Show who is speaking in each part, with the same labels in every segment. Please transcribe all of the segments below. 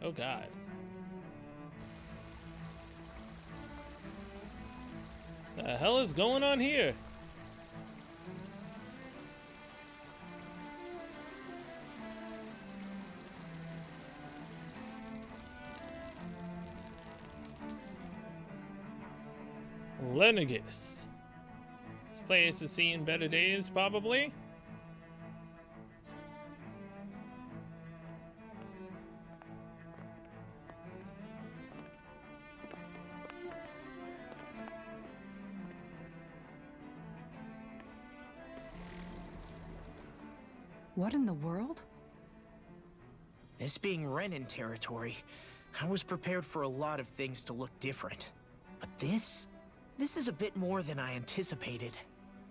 Speaker 1: Oh god. The hell is going on here? Lenegis. This place has seen better days, probably.
Speaker 2: What in the world?
Speaker 3: This being Renan territory, I was prepared for a lot of things to look different. But this is a bit more than I anticipated.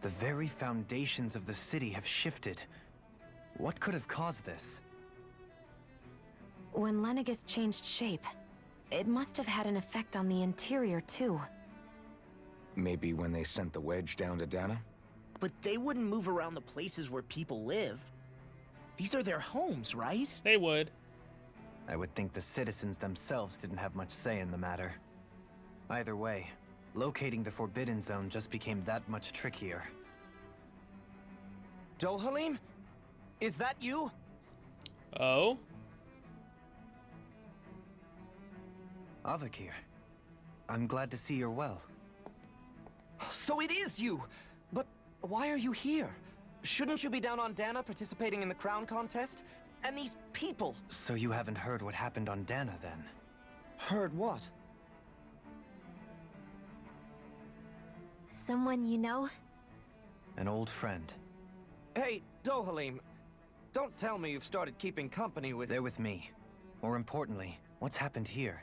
Speaker 4: The very foundations of the city have shifted. What could have caused this?
Speaker 5: When Lenegis changed shape, it must have had an effect on the interior too.
Speaker 6: Maybe when they sent the wedge down to Dana?
Speaker 3: But they wouldn't move around the places where people live. These are their homes, right?
Speaker 1: They would.
Speaker 4: I would think the citizens themselves didn't have much say in the matter. Either way, locating the Forbidden Zone just became that much trickier.
Speaker 7: Dohalim? Is that you?
Speaker 1: Oh?
Speaker 4: Avakir, I'm glad to see you're well.
Speaker 7: So it is you! But why are you here? Shouldn't you be down on Dana participating in the crown contest? And these people!
Speaker 4: So you haven't heard what happened on Dana, then?
Speaker 7: Heard what?
Speaker 5: Someone you know?
Speaker 4: An old friend.
Speaker 7: Hey, Dohalim, don't tell me you've started keeping company with...
Speaker 4: They're with me. More importantly, what's happened here?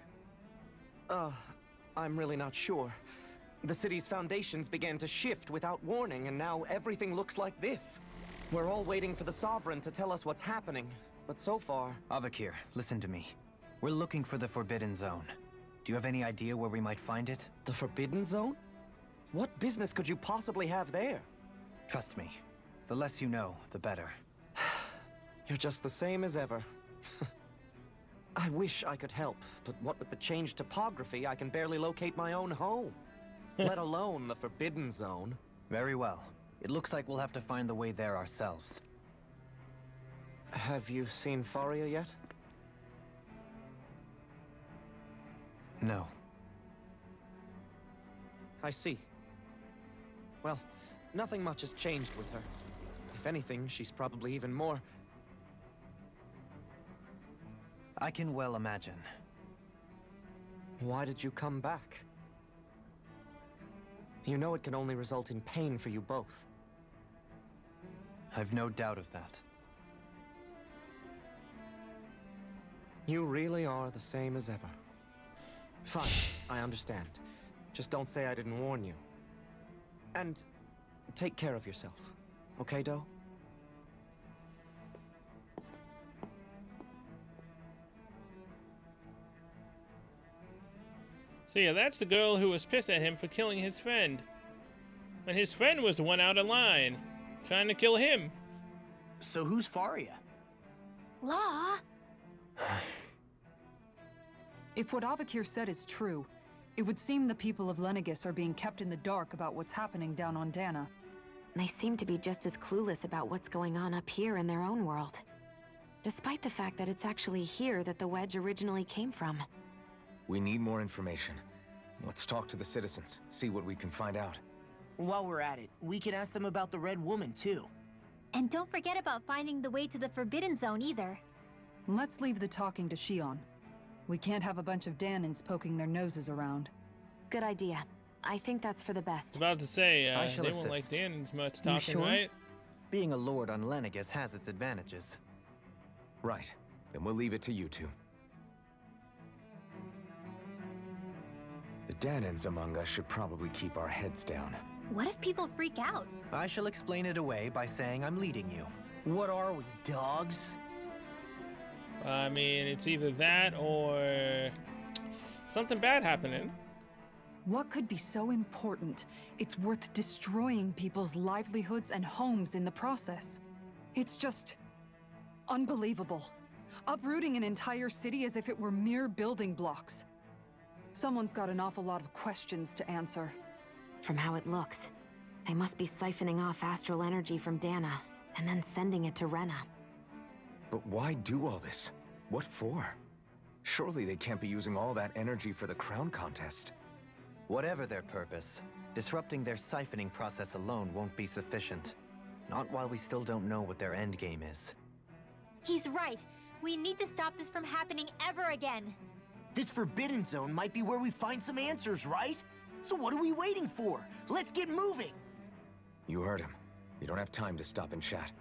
Speaker 7: I'm really not sure. The city's foundations began to shift without warning, and now everything looks like this. We're all waiting for the Sovereign to tell us what's happening, but so far...
Speaker 4: Avakir, listen to me. We're looking for the Forbidden Zone. Do you have any idea where we might find it?
Speaker 7: The Forbidden Zone? What business could you possibly have there?
Speaker 4: Trust me. The less you know, the better.
Speaker 7: You're just the same as ever. I wish I could help, but what with the changed topography, I can barely locate my own home. Let alone the Forbidden Zone.
Speaker 4: Very well. It looks like we'll have to find the way there ourselves.
Speaker 7: Have you seen Faria yet?
Speaker 4: No.
Speaker 7: I see. Well, nothing much has changed with her. If anything, she's probably even more...
Speaker 4: I can well imagine.
Speaker 7: Why did you come back? You know it can only result in pain for you both.
Speaker 4: I've no doubt of that.
Speaker 7: You really are the same as ever. Fine, I understand. Just don't say I didn't warn you. And take care of yourself. Okay, Doe?
Speaker 1: So yeah, that's the girl who was pissed at him for killing his friend. And his friend was the one out of line, trying to kill him.
Speaker 3: So who's Faria?
Speaker 5: Law?
Speaker 2: If what Avakir said is true, it would seem the people of Lenegis are being kept in the dark about what's happening down on Dana.
Speaker 5: They seem to be just as clueless about what's going on up here in their own world. Despite the fact that it's actually here that the wedge originally came from.
Speaker 6: We need more information. Let's talk to the citizens, see what we can find out.
Speaker 3: While we're at it, we can ask them about the Red Woman, too.
Speaker 8: And don't forget about finding the way to the Forbidden Zone either.
Speaker 2: Let's leave the talking to Shion. We can't have a bunch of Danans poking their noses around.
Speaker 5: Good idea. I think that's for the best.
Speaker 1: About to say,
Speaker 4: I shall
Speaker 1: they won't like
Speaker 4: assist.
Speaker 1: Dan's much
Speaker 2: You
Speaker 1: talking,
Speaker 2: sure?
Speaker 1: right?
Speaker 4: Being a lord on Lenegis has its advantages.
Speaker 6: Right. Then we'll leave it to you two. The Danans among us should probably keep our heads down.
Speaker 8: What if people freak out?
Speaker 4: I shall explain it away by saying I'm leading you.
Speaker 3: What are we, dogs?
Speaker 1: I mean, it's either that or something bad happening.
Speaker 2: What could be so important it's worth destroying people's livelihoods and homes in the process? It's just... unbelievable. uprooting an entire city as if it were mere building blocks. Someone's got an awful lot of questions to answer.
Speaker 5: From how it looks, they must be siphoning off astral energy from Dana, and then sending it to Rena.
Speaker 6: But why do all this? What for? Surely they can't be using all that energy for the crown contest.
Speaker 4: Whatever their purpose, disrupting their siphoning process alone won't be sufficient. Not while we still don't know what their endgame is.
Speaker 8: He's right. We need to stop this from happening ever again.
Speaker 3: This Forbidden Zone might be where we find some answers, right? So what are we waiting for? Let's get moving!
Speaker 6: You heard him. We don't have time to stop and chat.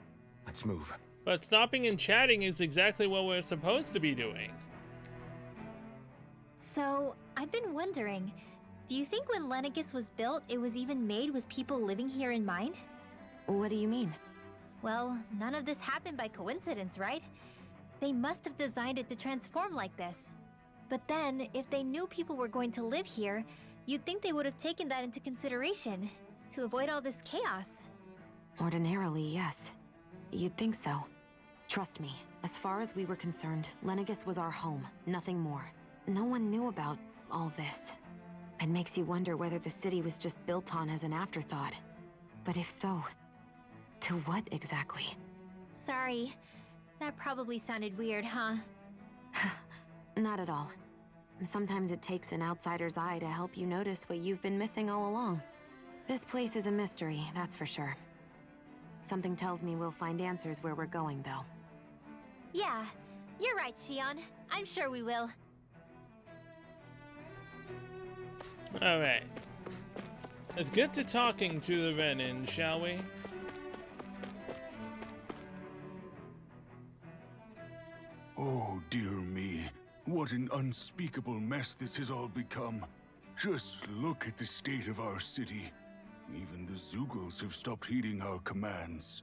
Speaker 6: Let's move.
Speaker 1: But stopping and chatting is exactly what we're supposed to be doing.
Speaker 8: So, I've been wondering, do you think when Lenegis was built, it was even made with people living here in mind?
Speaker 5: What do you mean?
Speaker 8: Well, none of this happened by coincidence, right? They must have designed it to transform like this. But then, if they knew people were going to live here, you'd think they would have taken that into consideration, to avoid all this chaos.
Speaker 5: Ordinarily, yes. You'd think so. Trust me, as far as we were concerned, Lenegis was our home, nothing more. No one knew about all this. It makes you wonder whether the city was just built on as an afterthought. But if so, to what exactly?
Speaker 8: Sorry. That probably sounded weird, huh?
Speaker 5: Not at all. Sometimes it takes an outsider's eye to help you notice what you've been missing all along. This place is a mystery, that's for sure. Something tells me we'll find answers where we're going, though.
Speaker 8: Yeah, you're right, Xion. I'm sure we will.
Speaker 1: Alright. Let's get to talking to the Renin, shall we?
Speaker 9: Oh, dear me. What an unspeakable mess this has all become. Just look at the state of our city. Even the Zeugles have stopped heeding our commands.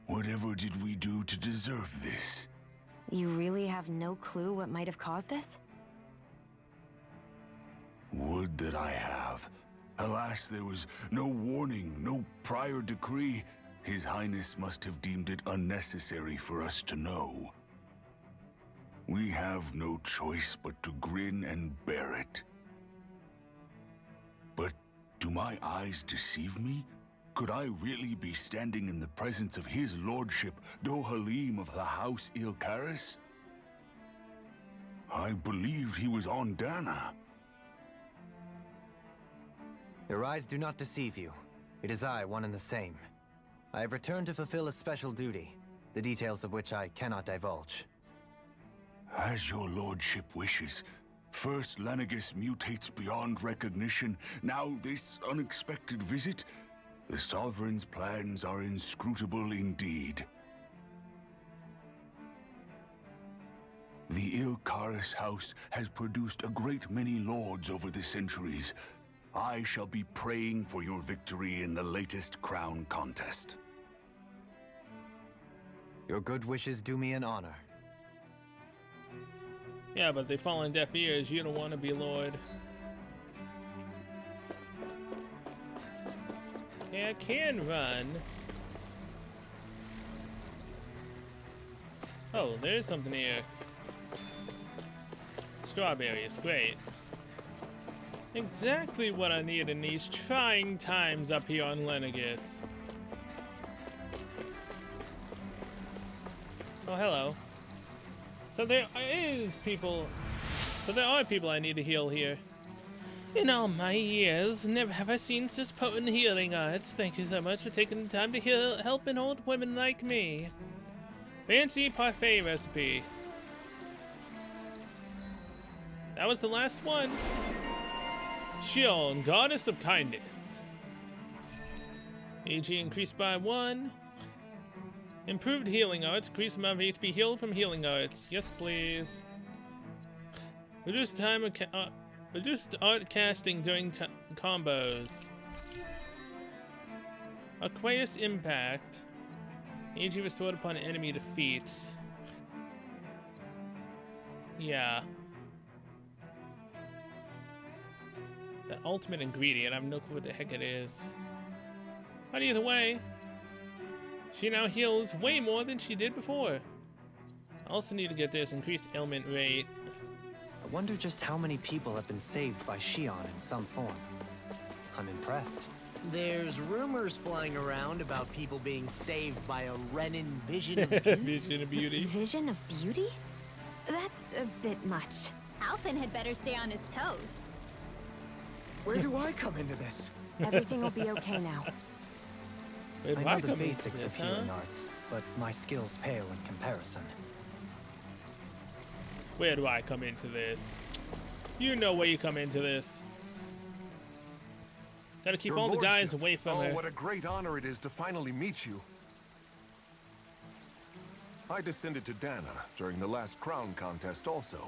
Speaker 9: Whatever did we do to deserve this?
Speaker 5: You really have no clue what might have caused this?
Speaker 9: Would that I have. Alas, there was no warning, no prior decree. His Highness must have deemed it unnecessary for us to know. We have no choice but to grin and bear it. But do my eyes deceive me? Could I really be standing in the presence of his lordship, Dohalim of the House Ilkaris? I believed he was on Dana.
Speaker 4: Your eyes do not deceive you. It is I, one and the same. I have returned to fulfill a special duty, the details of which I cannot divulge.
Speaker 9: As your lordship wishes. First Lenegis mutates beyond recognition, now this unexpected visit. The Sovereign's plans are inscrutable indeed. The Ilkaris House has produced a great many lords over the centuries. I shall be praying for your victory in the latest crown contest.
Speaker 4: Your good wishes do me an honor.
Speaker 1: Yeah, but they fall on deaf ears. You don't want to be Lord. Yeah, I can run. Oh, there's something here. Strawberries, great. Exactly what I need in these trying times up here on Lenegis. Oh, hello. So there are people I need to heal here. In all my years, never have I seen such potent healing arts. Thank you so much for taking the time to help an old woman like me. Fancy parfait recipe. That was the last one. Xion, goddess of kindness. AG increased by 1. Improved healing arts. Increase amount of HP healed from healing arts. Yes, please. Reduced time of reduced art casting during combos. Aqueous impact. AG restored upon enemy defeats. Yeah. The ultimate ingredient. I have no clue what the heck it is. But either way, she now heals way more than she did before. I also need to get this increased ailment rate.
Speaker 4: I wonder just how many people have been saved by Shion in some form. I'm impressed.
Speaker 3: There's rumors flying around about people being saved by a Renin vision of beauty.
Speaker 1: Vision of beauty.
Speaker 5: Vision of beauty? That's a bit much.
Speaker 8: Alphen had better stay on his toes.
Speaker 3: Where do I come into this?
Speaker 5: Everything will be okay now.
Speaker 1: Wait,
Speaker 4: I
Speaker 1: why
Speaker 4: know the
Speaker 1: come into
Speaker 4: basics
Speaker 1: this,
Speaker 4: of healing arts, but my skills pale in comparison.
Speaker 1: Where do I come into this? You know where you come into this. Gotta keep
Speaker 10: Your
Speaker 1: all the guys
Speaker 10: lordship.
Speaker 1: away from
Speaker 10: Oh,
Speaker 1: her.
Speaker 10: what a great honor it is to finally meet you. I descended to Dana during the last crown contest also.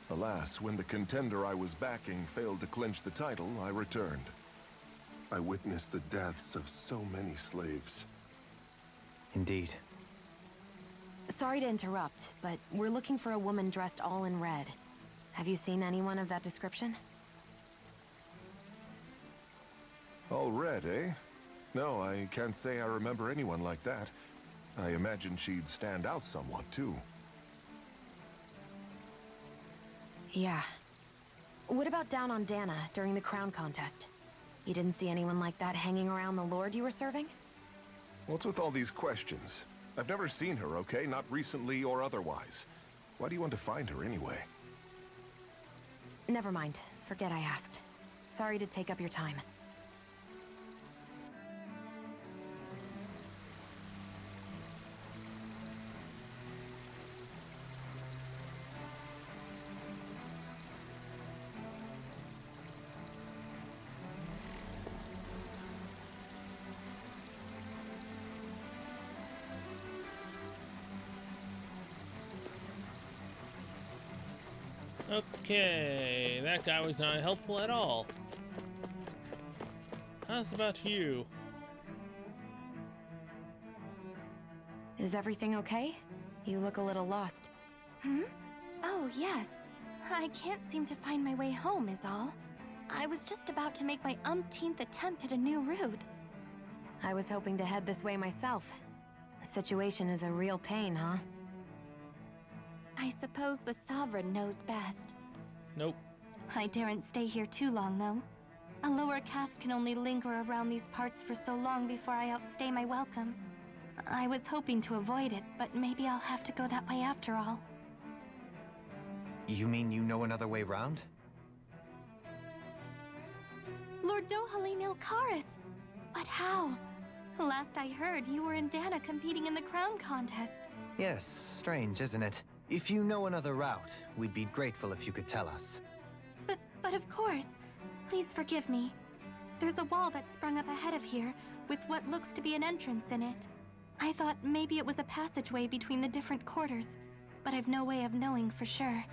Speaker 10: Alas, when the contender I was backing failed to clinch the title, I returned. I witnessed the deaths of so many slaves.
Speaker 4: Indeed.
Speaker 5: Sorry to interrupt, but we're looking for a woman dressed all in red. Have you seen anyone of that description?
Speaker 10: All red, eh? No, I can't say I remember anyone like that. I imagine she'd stand out somewhat, too.
Speaker 5: Yeah. What about down on Dana during the crown contest? You didn't see anyone like that hanging around the lord you were serving?
Speaker 10: What's with all these questions? I've never seen her, okay? Not recently or otherwise. Why do you want to find her anyway?
Speaker 5: Never mind. Forget I asked. Sorry to take up your time.
Speaker 1: Okay, that guy was not helpful at all. How's about you?
Speaker 5: Is everything okay? You look a little lost.
Speaker 11: Hmm? Oh, yes. I can't seem to find my way home, is all. I was just about to make my umpteenth attempt at a new route.
Speaker 5: I was hoping to head this way myself. The situation is a real pain, huh?
Speaker 11: I suppose the Sovereign knows best.
Speaker 1: Nope.
Speaker 11: I daren't stay here too long, though. A lower caste can only linger around these parts for so long before I outstay my welcome. I was hoping to avoid it, but maybe I'll have to go that way after all.
Speaker 4: You mean you know another way round?
Speaker 11: Lord Dohalim Ilkaris! But how? Last I heard, you were in Dana competing in the crown contest.
Speaker 4: Yes, strange, isn't it? If you know another route, we'd be grateful if you could tell us.
Speaker 11: But of course. Please forgive me. There's a wall that sprung up ahead of here, with what looks to be an entrance in it. I thought maybe it was a passageway between the different quarters, but I've no way of knowing for sure.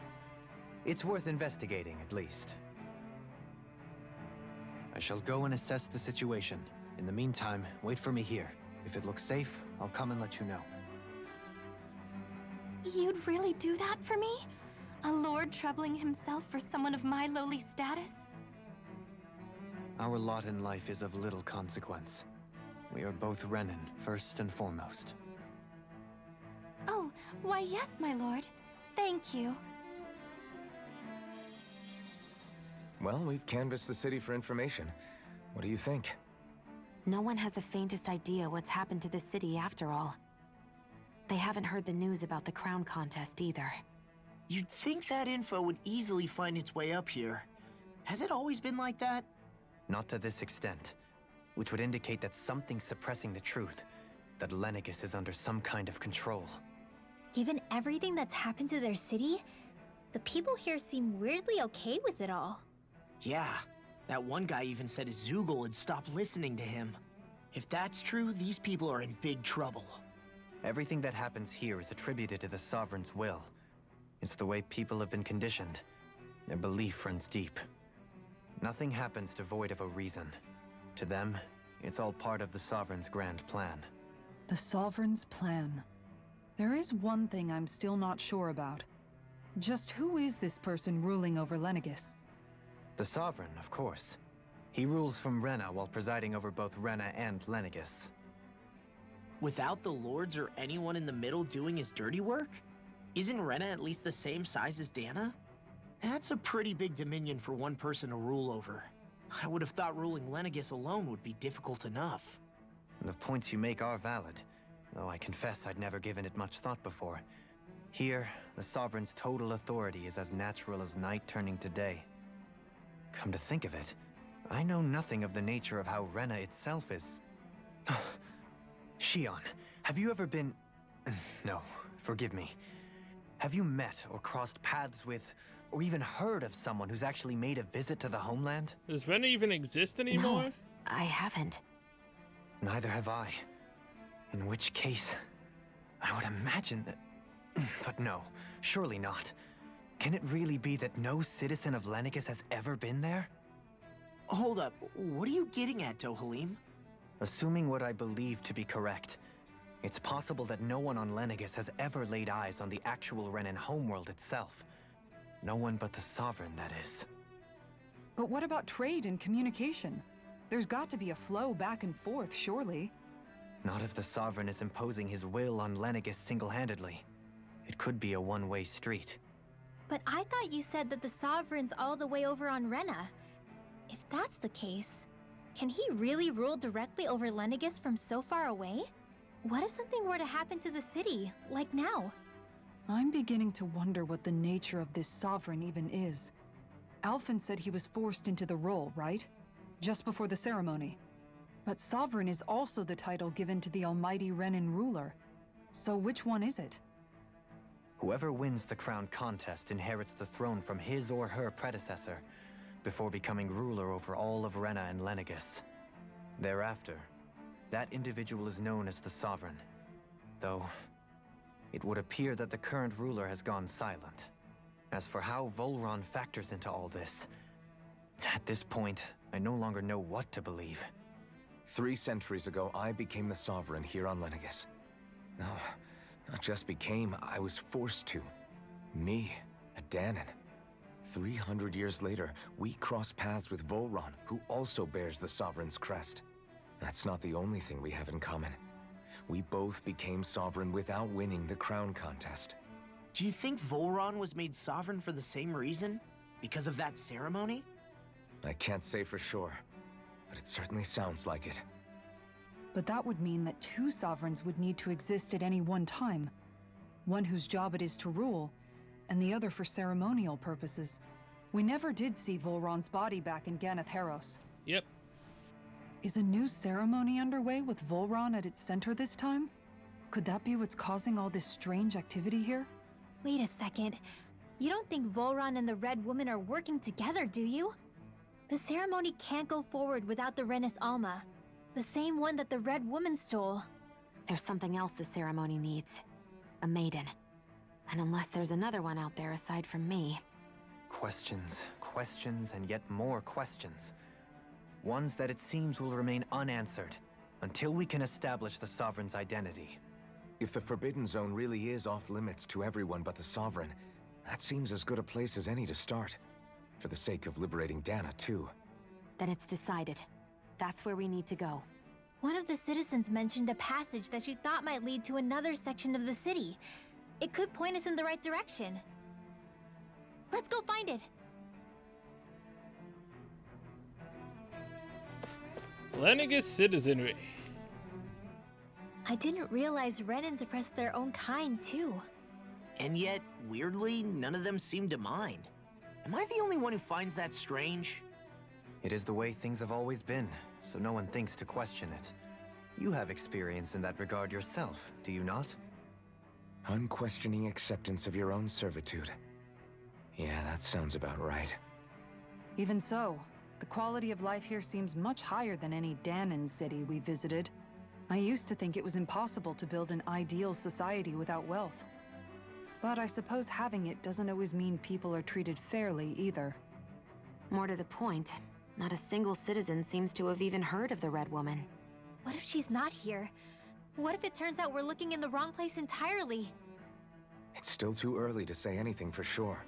Speaker 4: It's worth investigating, at least. I shall go and assess the situation. In the meantime, wait for me here. If it looks safe, I'll come and let you know.
Speaker 11: You'd really do that for me? A lord troubling himself for someone of my lowly status?
Speaker 4: Our lot in life is of little consequence. We are both Renin, first and foremost.
Speaker 11: Oh, why yes, my lord. Thank you.
Speaker 6: Well, we've canvassed the city for information. What do you think?
Speaker 5: No one has the faintest idea what's happened to the city after all. They haven't heard the news about the crown contest either.
Speaker 3: You'd think that info would easily find its way up here. Has it always been like that?
Speaker 4: Not to this extent, which would indicate that something's suppressing the truth, that Lenegis is under some kind of control.
Speaker 8: Given everything that's happened to their city, the people here seem weirdly okay with it all.
Speaker 3: Yeah, that one guy even said his Zoogle had stopped listening to him. If that's true, these people are in big trouble.
Speaker 4: Everything that happens here is attributed to the Sovereign's will. It's the way people have been conditioned. Their belief runs deep. Nothing happens devoid of a reason. To them, it's all part of the Sovereign's grand plan.
Speaker 2: The Sovereign's plan. There is one thing I'm still not sure about. Just who is this person ruling over Lenegis?
Speaker 4: The Sovereign, of course. He rules from Rena while presiding over both Rena and Lenegis.
Speaker 3: Without the lords or anyone in the middle doing his dirty work? Isn't Rena at least the same size as Dana? That's a pretty big dominion for one person to rule over. I would have thought ruling Lenegis alone would be difficult enough.
Speaker 4: The points you make are valid, though I confess I'd never given it much thought before. Here, the Sovereign's total authority is as natural as night turning to day. Come to think of it, I know nothing of the nature of how Rena itself is. Shion, have you ever been... No, forgive me. Have you met or crossed paths with, or even heard of someone who's actually made a visit to the homeland?
Speaker 1: Does Rena even exist anymore?
Speaker 5: No, I haven't.
Speaker 4: Neither have I. In which case, I would imagine that... But no, surely not. Can it really be that no citizen of Lenegis has ever been there?
Speaker 3: Hold up, what are you getting at, Dohalim?
Speaker 4: Assuming what I believe to be correct, it's possible that no one on Lenegis has ever laid eyes on the actual Renan homeworld itself. No one but the Sovereign, that is.
Speaker 2: But what about trade and communication? There's got to be a flow back and forth, surely.
Speaker 4: Not if the Sovereign is imposing his will on Lenegis single-handedly. It could be a one-way street.
Speaker 8: But I thought you said that the Sovereign's all the way over on Rena. If that's the case, can he really rule directly over Lenegis from so far away? What if something were to happen to the city, like now?
Speaker 2: I'm beginning to wonder what the nature of this Sovereign even is. Alphen said he was forced into the role, right? Just before the ceremony. But Sovereign is also the title given to the almighty Renan ruler. So which one is it?
Speaker 4: Whoever wins the crown contest inherits the throne from his or her predecessor, before becoming ruler over all of Rena and Lenegis. Thereafter, that individual is known as the Sovereign. Though, it would appear that the current ruler has gone silent. As for how Volron factors into all this, at this point, I no longer know what to believe.
Speaker 6: 3 centuries ago, I became the Sovereign here on Lenegis. No, not just became, I was forced to. Me, a Dahnan. 300 years later, we cross paths with Volron, who also bears the Sovereign's crest. That's not the only thing we have in common. We both became Sovereign without winning the crown contest.
Speaker 3: Do you think Volron was made Sovereign for the same reason? Because of that ceremony?
Speaker 6: I can't say for sure, but it certainly sounds like it.
Speaker 2: But that would mean that 2 Sovereigns would need to exist at any one time. One whose job it is to rule, and the other for ceremonial purposes. We never did see Volron's body back in Ganath Haros.
Speaker 1: Yep.
Speaker 2: Is a new ceremony underway with Volron at its center this time? Could that be what's causing all this strange activity here?
Speaker 8: Wait a second. You don't think Volron and the Red Woman are working together, do you? The ceremony can't go forward without the Renis Alma. The same one that the Red Woman stole.
Speaker 5: There's something else the ceremony needs. A maiden. And unless there's another one out there aside from me...
Speaker 4: Questions, questions, and yet more questions. Ones that it seems will remain unanswered, until we can establish the Sovereign's identity.
Speaker 6: If the Forbidden Zone really is off-limits to everyone but the Sovereign, that seems as good a place as any to start. For the sake of liberating Dana, too.
Speaker 5: Then it's decided. That's where we need to go.
Speaker 8: One of the citizens mentioned a passage that she thought might lead to another section of the city. It could point us in the right direction. Let's go find it!
Speaker 1: Lenegis citizenry.
Speaker 8: I didn't realize Renans oppressed their own kind, too.
Speaker 3: And yet, weirdly, none of them seem to mind. Am I the only one who finds that strange?
Speaker 4: It is the way things have always been, so no one thinks to question it. You have experience in that regard yourself, do you not?
Speaker 6: Unquestioning acceptance of your own servitude. Yeah, that sounds about right.
Speaker 2: Even so, the quality of life here seems much higher than any Dahnan city we visited. I used to think it was impossible to build an ideal society without wealth. But I suppose having it doesn't always mean people are treated fairly either.
Speaker 5: More to the point, not a single citizen seems to have even heard of the Red Woman.
Speaker 8: What if she's not here? What if it turns out we're looking in the wrong place entirely?
Speaker 6: It's still too early to say anything for sure.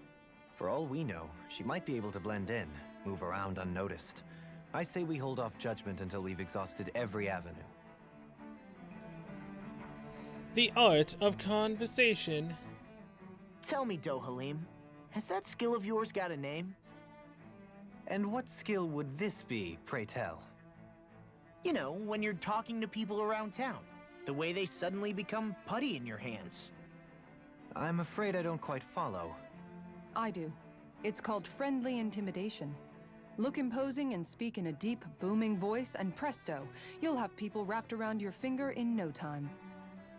Speaker 4: For all we know, she might be able to blend in, move around unnoticed. I say we hold off judgment until we've exhausted every avenue.
Speaker 1: The art of conversation.
Speaker 3: Tell me, Dohalim, has that skill of yours got a name?
Speaker 4: And what skill would this be, pray tell?
Speaker 3: You know, when you're talking to people around town. The way they suddenly become putty in your hands.
Speaker 4: I'm afraid I don't quite follow.
Speaker 2: I do. It's called friendly intimidation. Look imposing and speak in a deep, booming voice, and presto, you'll have people wrapped around your finger in no time.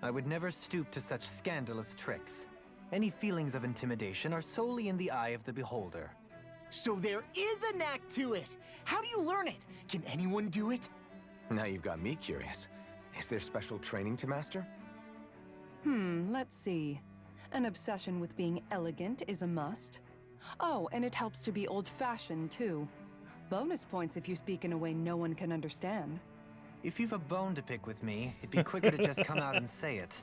Speaker 4: I would never stoop to such scandalous tricks. Any feelings of intimidation are solely in the eye of the beholder.
Speaker 3: So there is a knack to it! How do you learn it? Can anyone do it?
Speaker 6: Now you've got me curious. Is there special training to master?
Speaker 2: Let's see. An obsession with being elegant is a must. Oh, and it helps to be old-fashioned, too. Bonus points if you speak in a way no one can understand.
Speaker 4: If you've a bone to pick with me, it'd be quicker to just come out and say it.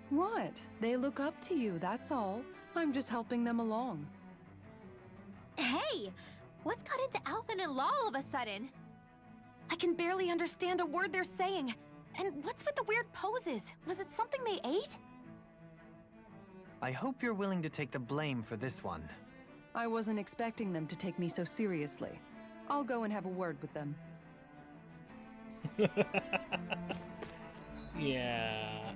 Speaker 2: What? They look up to you, that's all. I'm just helping them along.
Speaker 8: Hey! What's got into Alphen and Law all of a sudden?
Speaker 5: I can barely understand a word they're saying. And what's with the weird poses? Was it something they ate?
Speaker 4: I hope you're willing to take the blame for this one.
Speaker 2: I wasn't expecting them to take me so seriously. I'll go and have a word with them.
Speaker 1: Yeah.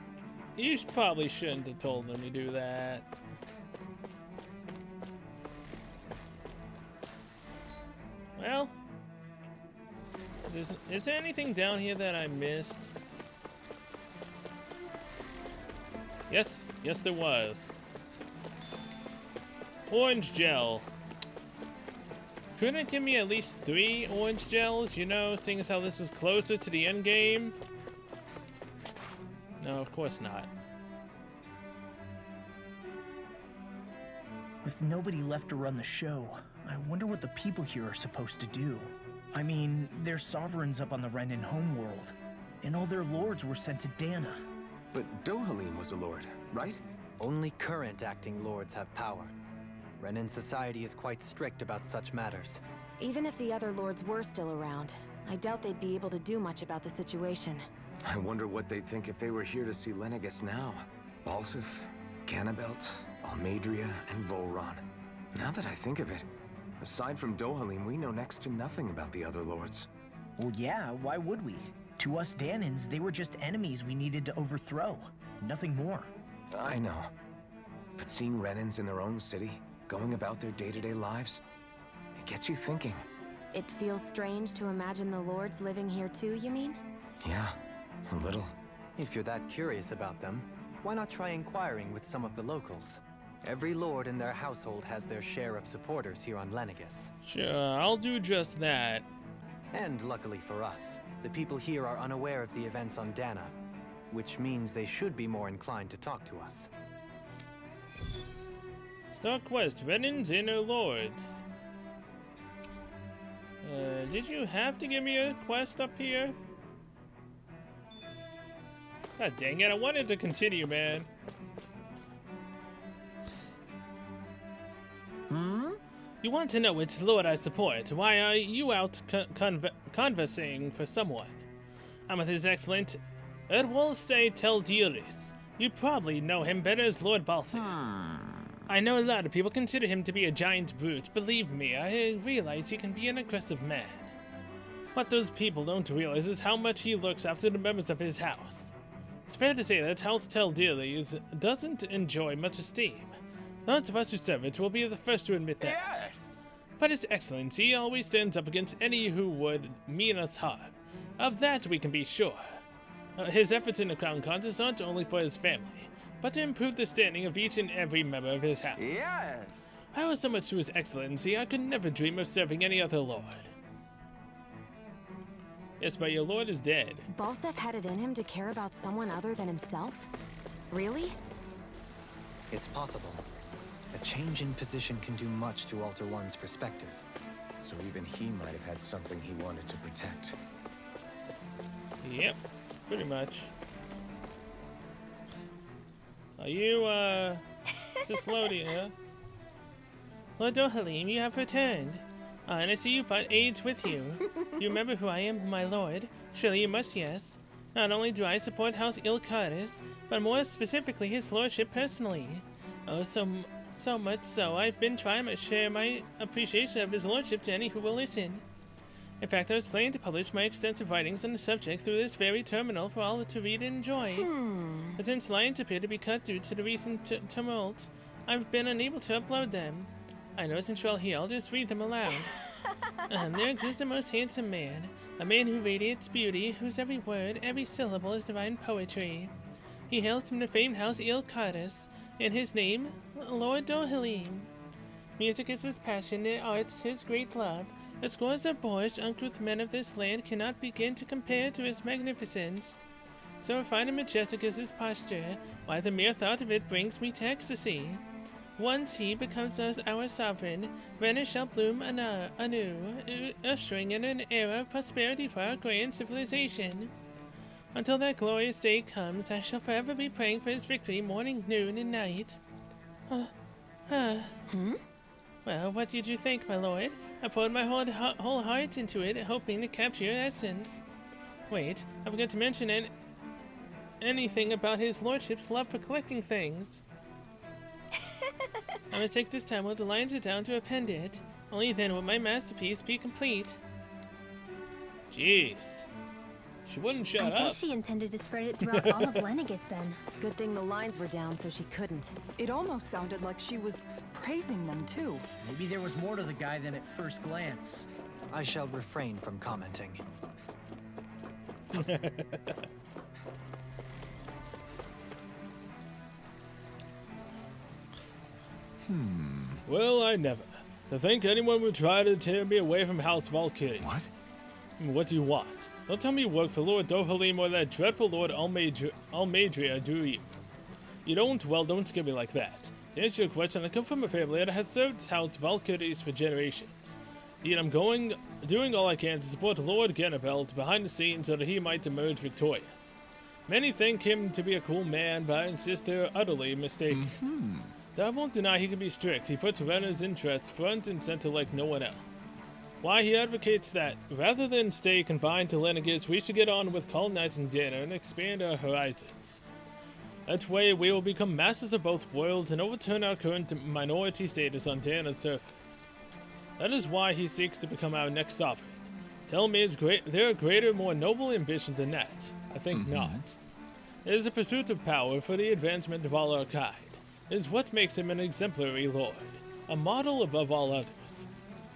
Speaker 1: You probably shouldn't have told them to do that. Well, is there anything down here that I missed? Yes, there was. Orange gel. Couldn't it give me at least 3 orange gels, you know, seeing as how this is closer to the end game? No, of course not.
Speaker 3: With nobody left to run the show, I wonder what the people here are supposed to do. I mean, there's sovereigns up on the Renan homeworld, and all their lords were sent to Dana.
Speaker 6: But Dohalim was a lord, right?
Speaker 4: Only current acting lords have power. Renan society is quite strict about such matters.
Speaker 5: Even if the other lords were still around, I doubt they'd be able to do much about the situation.
Speaker 6: I wonder what they'd think if they were here to see Lenegis now. Balsif, Ganabelt, Almadria, and Volron. Now that I think of it, aside from Dohalim, we know next to nothing about the other lords.
Speaker 3: Well, yeah, why would we? To us Danans, they were just enemies we needed to overthrow. Nothing more.
Speaker 6: I know. But seeing Renans in their own city, going about their day-to-day lives, it gets you thinking.
Speaker 5: It feels strange to imagine the lords living here too, you mean?
Speaker 6: Yeah, a little.
Speaker 4: If you're that curious about them, why not try inquiring with some of the locals? Every lord in their household has their share of supporters here on Lenegis.
Speaker 1: Sure, I'll do just that.
Speaker 4: And luckily for us, the people here are unaware of the events on Dana, which means they should be more inclined to talk to us.
Speaker 1: Star Quest, Renan's Inner Lords. Did you have to give me a quest up here? God dang it, I wanted to continue, man. You want to know which lord I support. Why are you out conversing for someone? I'm with His Excellent Erdwulse Tel'Diris. You probably know him better as Lord Balsif. I know a lot of people consider him to be a giant brute. Believe me, I realize he can be an aggressive man. What those people don't realize is how much he looks after the members of his house. It's fair to say that House Tel'Diris doesn't enjoy much esteem. Those of us who serve it will be the first to admit that.
Speaker 3: Yes!
Speaker 1: But His Excellency always stands up against any who would mean us harm. Of that we can be sure. His efforts in the Crown Contest aren't only for his family, but to improve the standing of each and every member of his house.
Speaker 3: Yes!
Speaker 1: I owe so much to His Excellency, I could never dream of serving any other lord. Yes, but your lord is dead.
Speaker 5: Balsif had it in him to care about someone other than himself? Really?
Speaker 4: It's possible. A change in position can do much to alter one's perspective.
Speaker 6: So even he might have had something he wanted to protect.
Speaker 1: Yep, pretty much. Are you, Cyslodia? Lord Dohalim, you have returned. And I see you brought aides with you. You remember who I am, my lord? Surely you must, yes. Not only do I support House Ilkaris, but more specifically his lordship personally. Oh, so So much so, I've been trying to share my appreciation of his lordship to any who will listen. In fact, I was planning to publish my extensive writings on the subject through this very terminal for all to read and enjoy. But since lines appear to be cut due to the recent tumult, I've been unable to upload them. I know since you're all here, I'll just read them aloud. There exists a most handsome man, a man who radiates beauty, whose every word, every syllable is divine poetry. He hails from the famed house Ilkardus, and his name, Lord Dohalim. Music is his passion, the arts his great love. The scores of boorish, uncouth men of this land cannot begin to compare to his magnificence. So refined and majestic is his posture, why the mere thought of it brings me to ecstasy. Once he becomes our sovereign, Venice shall bloom anew, ushering in an era of prosperity for our grand civilization. Until that glorious day comes, I shall forever be praying for his victory morning, noon, and night. Well, what did you think, my lord? I poured my whole heart into it, hoping to capture your essence. Wait, I forgot to mention anything about his lordship's love for collecting things. I must take this time while the lines are down to append it. Only then will my masterpiece be complete. Jeez. She wouldn't shut up.
Speaker 8: I guess she intended to spread it throughout all of Lenegis then.
Speaker 5: Good thing the lines were down so she couldn't.
Speaker 2: It almost sounded like she was praising them too.
Speaker 3: Maybe there was more to the guy than at first glance.
Speaker 4: I shall refrain from commenting.
Speaker 1: Well, I never. To think anyone would try to tear me away from House Valkyrie.
Speaker 9: What?
Speaker 1: What do you want? Don't tell me you work for Lord Dohalim or that dreadful Lord Almadria, do you? You don't? Well, don't scare me like that. To answer your question, I come from a family that has served House Valkyries for generations. Indeed, I'm doing all I can to support Lord Ganabelt behind the scenes so that he might emerge victorious. Many think him to be a cool man, but I insist they're utterly mistaken. Though I won't deny he can be strict, he puts Rena's interests front and center like no one else. Why, he advocates that, rather than stay confined to Lenegis, we should get on with colonizing Dana and expand our horizons. That way, we will become masters of both worlds and overturn our current minority status on Dana's surface. That is why he seeks to become our next sovereign. Tell me, is there a greater, more noble ambition than that? I think not. It is a pursuit of power for the advancement of all our kind. It is what makes him an exemplary lord, a model above all others.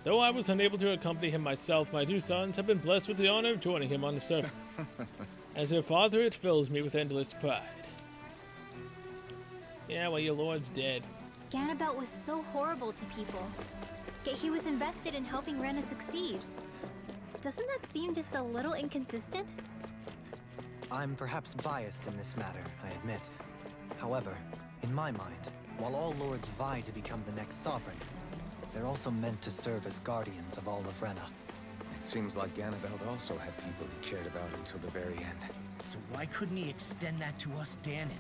Speaker 1: Though I was unable to accompany him myself, my two sons have been blessed with the honor of joining him on the surface. As their father, it fills me with endless pride. Yeah, well, your lord's dead.
Speaker 8: Ganabelt was so horrible to people, yet he was invested in helping Rena succeed. Doesn't that seem just a little inconsistent?
Speaker 4: I'm perhaps biased in this matter, I admit. However, in my mind, while all lords vie to become the next sovereign, they're also meant to serve as guardians of all of Rena.
Speaker 6: It seems like Ganabelt also had people he cared about until the very end.
Speaker 3: So why couldn't he extend that to us Danans?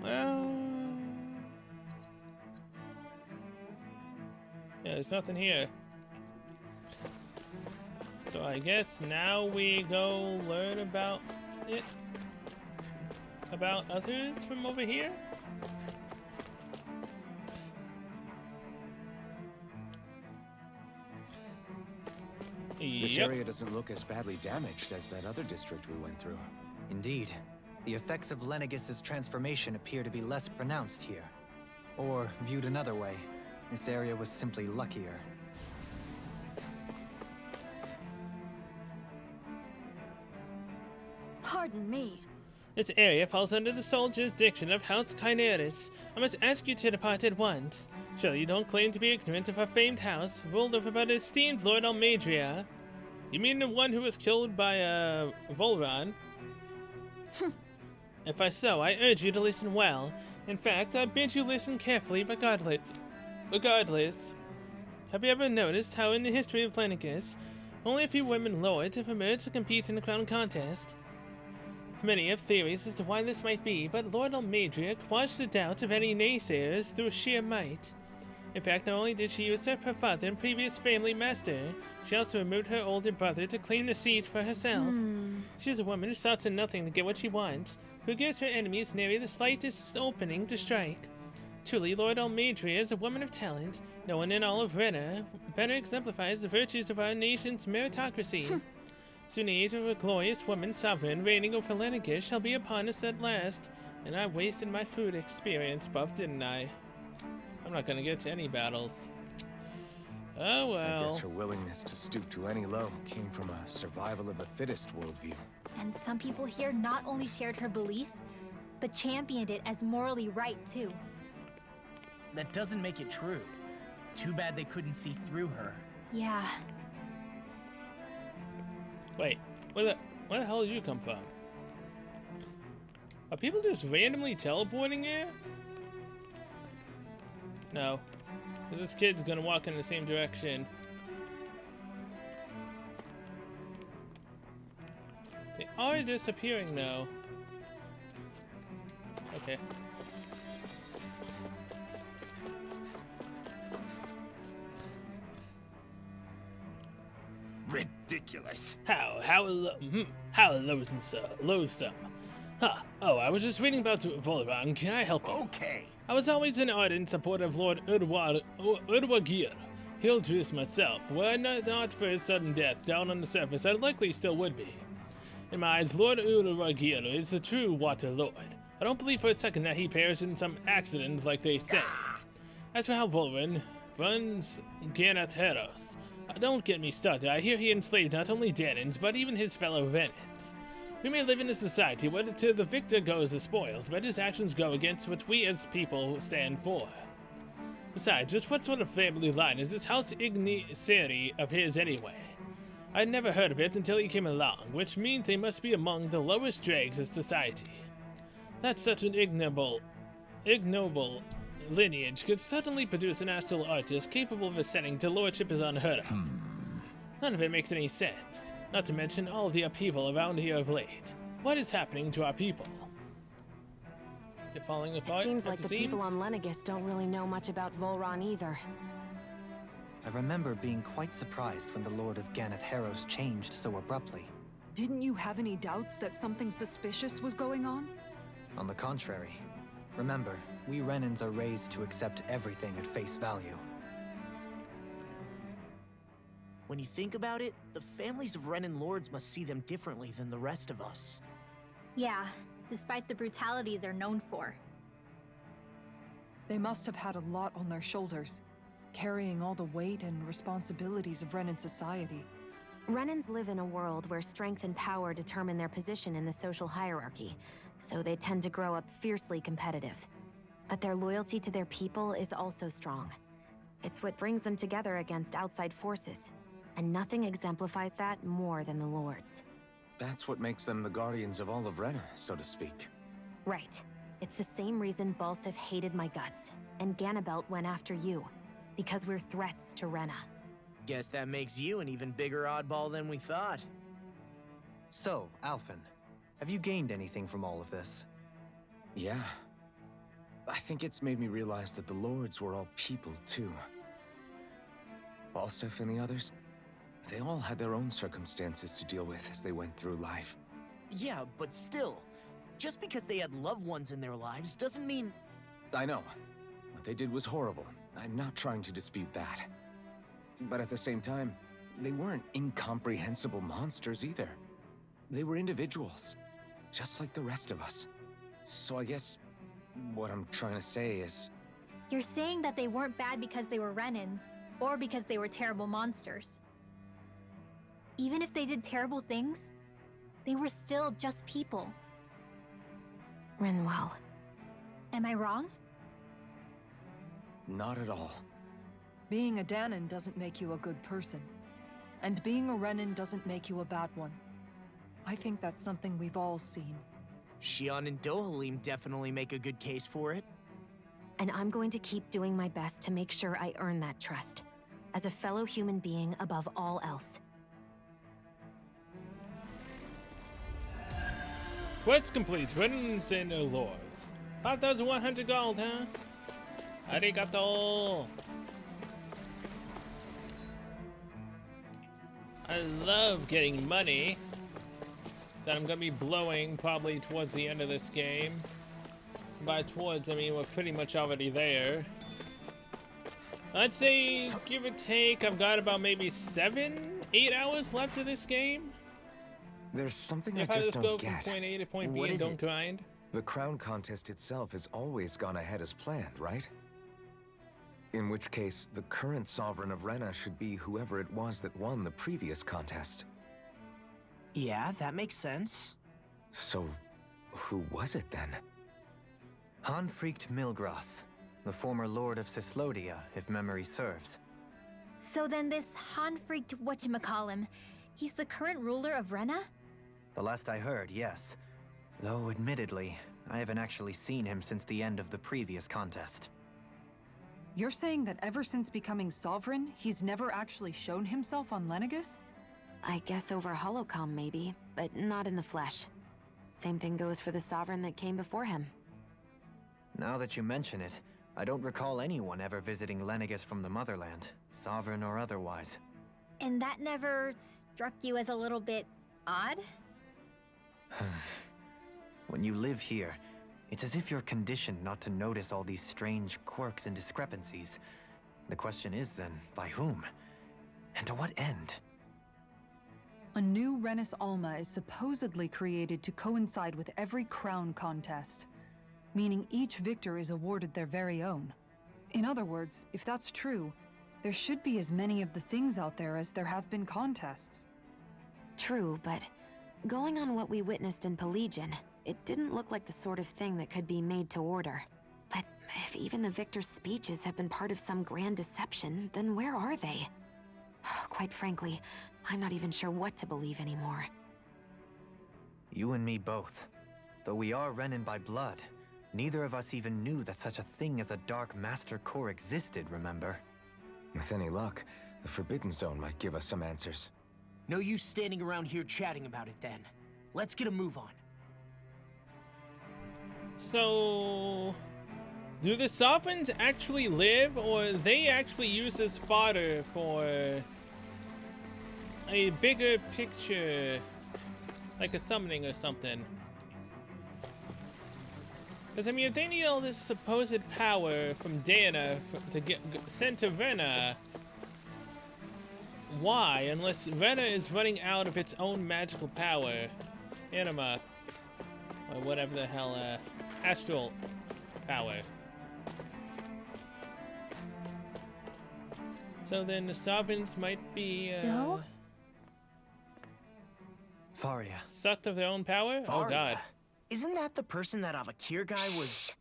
Speaker 1: Well... yeah, there's nothing here. So I guess now we go learn about it. About others from over here?
Speaker 6: This area doesn't look as badly damaged as that other district we went through.
Speaker 4: Indeed, the effects of Lenegis' transformation appear to be less pronounced here. Or, viewed another way, this area was simply luckier.
Speaker 11: Pardon me.
Speaker 1: This area falls under the sole jurisdiction of House Kynaris. I must ask you to depart at once. Surely you don't claim to be ignorant of our famed house, ruled over by the esteemed Lord Almadria. You mean the one who was killed by, Volran? If so, I urge you to listen well. In fact, I bid you listen carefully regardless. Have you ever noticed how in the history of Lenegis, only a few women lords have emerged to compete in the crown contest? Many have theories as to why this might be, but Lord Almadria quashed the doubt of any naysayers through sheer might. In fact, not only did she usurp her father and previous family master, she also removed her older brother to claim the seat for herself. She's a woman who stops at nothing to get what she wants, who gives her enemies nary the slightest opening to strike. Truly, Lord Almadria is a woman of talent. No one in all of Rena better exemplifies the virtues of our nation's meritocracy. Soon the age of a glorious woman sovereign reigning over Lenegis shall be upon us at last. And I wasted my food experience buff, didn't I? I'm not gonna get to any battles. Oh well.
Speaker 6: I guess her willingness to stoop to any low came from a survival of the fittest worldview.
Speaker 8: And some people here not only shared her belief, but championed it as morally right too.
Speaker 3: That doesn't make it true. Too bad they couldn't see through her.
Speaker 8: Yeah.
Speaker 1: Wait, where the hell did you come from? Are people just randomly teleporting here? No. Because this kid's gonna walk in the same direction. They are disappearing though. Okay.
Speaker 12: Ridiculous.
Speaker 1: How loathsome. Huh. Oh, I was just reading about Volran. Can I help you?
Speaker 12: Okay.
Speaker 1: I was always an ardent supporter of Lord Urwagir. He'll introduce myself. Were I not for his sudden death down on the surface, I likely still would be. In my eyes, Lord Urwagir is the true Water Lord. I don't believe for a second that he perished in some accident like they say. As for how Volran runs Ganatheros, don't get me started. I hear he enslaved not only Danans, but even his fellow Renans. We may live in a society where to the victor goes the spoils, but his actions go against what we as people stand for. Besides, just what sort of family line is this House Igniseri of his anyway? I'd never heard of it until he came along, which means they must be among the lowest dregs of society. That such an ignoble lineage could certainly produce an astral artist capable of ascending to lordship is unheard of. None of it makes any sense, not to mention all of the upheaval around here of late. What is happening to our people? They're falling apart.
Speaker 5: It seems like the
Speaker 1: seams?
Speaker 5: people on Lenegis don't really know much about Volran either.
Speaker 4: I remember being quite surprised when the Lord of Ganatheros changed so abruptly.
Speaker 2: Didn't you have any doubts that something suspicious was going on?
Speaker 4: On the contrary. Remember, we Renans are raised to accept everything at face value.
Speaker 3: When you think about it, the families of Renan lords must see them differently than the rest of us.
Speaker 8: Yeah, despite the brutality they're known for.
Speaker 2: They must have had a lot on their shoulders, carrying all the weight and responsibilities of Renan society.
Speaker 5: Renans live in a world where strength and power determine their position in the social hierarchy, so they tend to grow up fiercely competitive. But their loyalty to their people is also strong. It's what brings them together against outside forces, and nothing exemplifies that more than the Lords.
Speaker 6: That's what makes them the guardians of all of Rena, so to speak.
Speaker 5: Right. It's the same reason Balsif hated my guts, and Ganabelt went after you, because we're threats to Rena.
Speaker 3: Guess that makes you an even bigger oddball than we thought.
Speaker 4: So, Alphen, have you gained anything from all of this?
Speaker 6: Yeah. I think it's made me realize that the Lords were all people, too. Balsif and the others, they all had their own circumstances to deal with as they went through life.
Speaker 3: Yeah, but still, just because they had loved ones in their lives doesn't mean...
Speaker 6: I know. What they did was horrible. I'm not trying to dispute that. But at the same time, they weren't incomprehensible monsters either. They were individuals, just like the rest of us. So I guess what I'm trying to say is...
Speaker 8: You're saying that they weren't bad because they were Renans, or because they were terrible monsters. Even if they did terrible things, they were still just people.
Speaker 5: Rinwell.
Speaker 8: Am I wrong?
Speaker 6: Not at all.
Speaker 2: Being a Danan doesn't make you a good person. And being a Renan doesn't make you a bad one. I think that's something we've all seen.
Speaker 3: Xion and Dohalim definitely make a good case for it.
Speaker 5: And I'm going to keep doing my best to make sure I earn that trust. As a fellow human being above all else.
Speaker 1: Quest complete. Renans and their lords. 5,100 gold, huh? Arigato. I love getting money. that I'm gonna be blowing probably towards the end of this game. By towards, I mean we're pretty much already there. I'd say, give or take, I've got about maybe 7-8 hours left of this game.
Speaker 6: There's something
Speaker 1: If
Speaker 6: I
Speaker 1: I
Speaker 6: just
Speaker 1: just
Speaker 6: don't
Speaker 1: go from
Speaker 6: get.
Speaker 1: point A to point B
Speaker 3: What
Speaker 1: and
Speaker 3: is
Speaker 1: don't
Speaker 3: it?
Speaker 1: grind.
Speaker 6: The crown contest itself has always gone ahead as planned, right? In which case, the current Sovereign of Rena should be whoever it was that won the previous contest.
Speaker 3: Yeah, that makes sense.
Speaker 6: So, who was it then?
Speaker 4: Hanfried Milgras, the former Lord of Cyslodia, if memory serves.
Speaker 8: So then this Hanfried whatchamacallem, he's the current ruler of Rena?
Speaker 4: The last I heard, yes. Though, admittedly, I haven't actually seen him since the end of the previous contest.
Speaker 2: You're saying that ever since becoming sovereign, he's never actually shown himself on Lenegus?
Speaker 5: I guess over holocom maybe, but not in the flesh. Same thing goes for the sovereign that came before him.
Speaker 4: Now that you mention it, I don't recall anyone ever visiting Lenegus from the motherland, sovereign or otherwise.
Speaker 8: And that never struck you as a little bit odd?
Speaker 4: When you live here, it's as if you're conditioned not to notice all these strange quirks and discrepancies. The question is then, by whom? And to what end?
Speaker 2: A new Renis Alma is supposedly created to coincide with every crown contest, meaning each victor is awarded their very own. In other words, if that's true, there should be as many of the things out there as there have been contests.
Speaker 5: True, but going on what we witnessed in Pelagian, it didn't look like the sort of thing that could be made to order. But if even the victor's speeches have been part of some grand deception, then where are they? Quite frankly, I'm not even sure what to believe anymore.
Speaker 4: You and me both. Though we are Renin by blood, neither of us even knew that such a thing as a Dark Master Core existed, remember?
Speaker 6: With any luck, the Forbidden Zone might give us some answers.
Speaker 3: No use standing around here chatting about it then. Let's get a move on.
Speaker 1: So, do the sovereigns actually live, or they actually use as fodder for a bigger picture, like a summoning or something? Because I mean, if they need all this supposed power from Dana to get sent to Rena, why? Unless Rena is running out of its own magical power, anima, or whatever the hell, astral power. So then the sovereigns might be
Speaker 8: Doe?
Speaker 4: Faria.
Speaker 1: sucked of their own power? Oh
Speaker 3: Varia.
Speaker 1: god.
Speaker 3: Isn't that the person that Avakir guy was?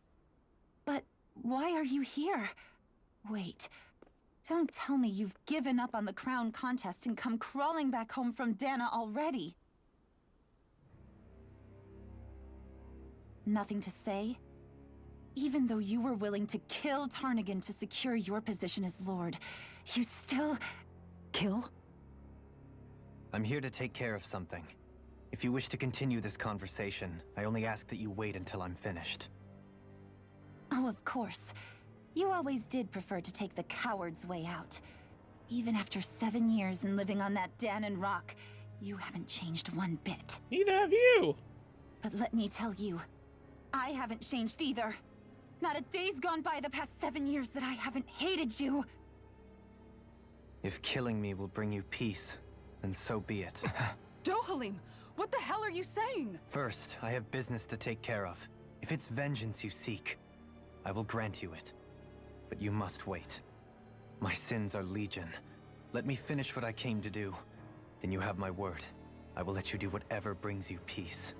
Speaker 12: But why are you here? Wait. Don't tell me you've given up on the crown contest and come crawling back home from Dana already. Nothing to say? Even though you were willing to kill Tarnigan to secure your position as Lord, you still...
Speaker 2: Kill?
Speaker 4: I'm here to take care of something. If you wish to continue this conversation, I only ask that you wait until I'm finished.
Speaker 12: Oh, of course. You always did prefer to take the coward's way out. Even after 7 years and living on that Danon rock, you haven't changed one bit.
Speaker 1: Neither have you!
Speaker 12: But let me tell you, I haven't changed either. Not a day's gone by the past 7 years that I haven't hated you.
Speaker 4: If killing me will bring you peace, then so be it.
Speaker 2: Dohalim, what the hell are you saying?
Speaker 4: First, I have business to take care of. If it's vengeance you seek, I will grant you it. But you must wait. My sins are legion. Let me finish what I came to do. Then you have my word. I will let you do whatever brings you peace.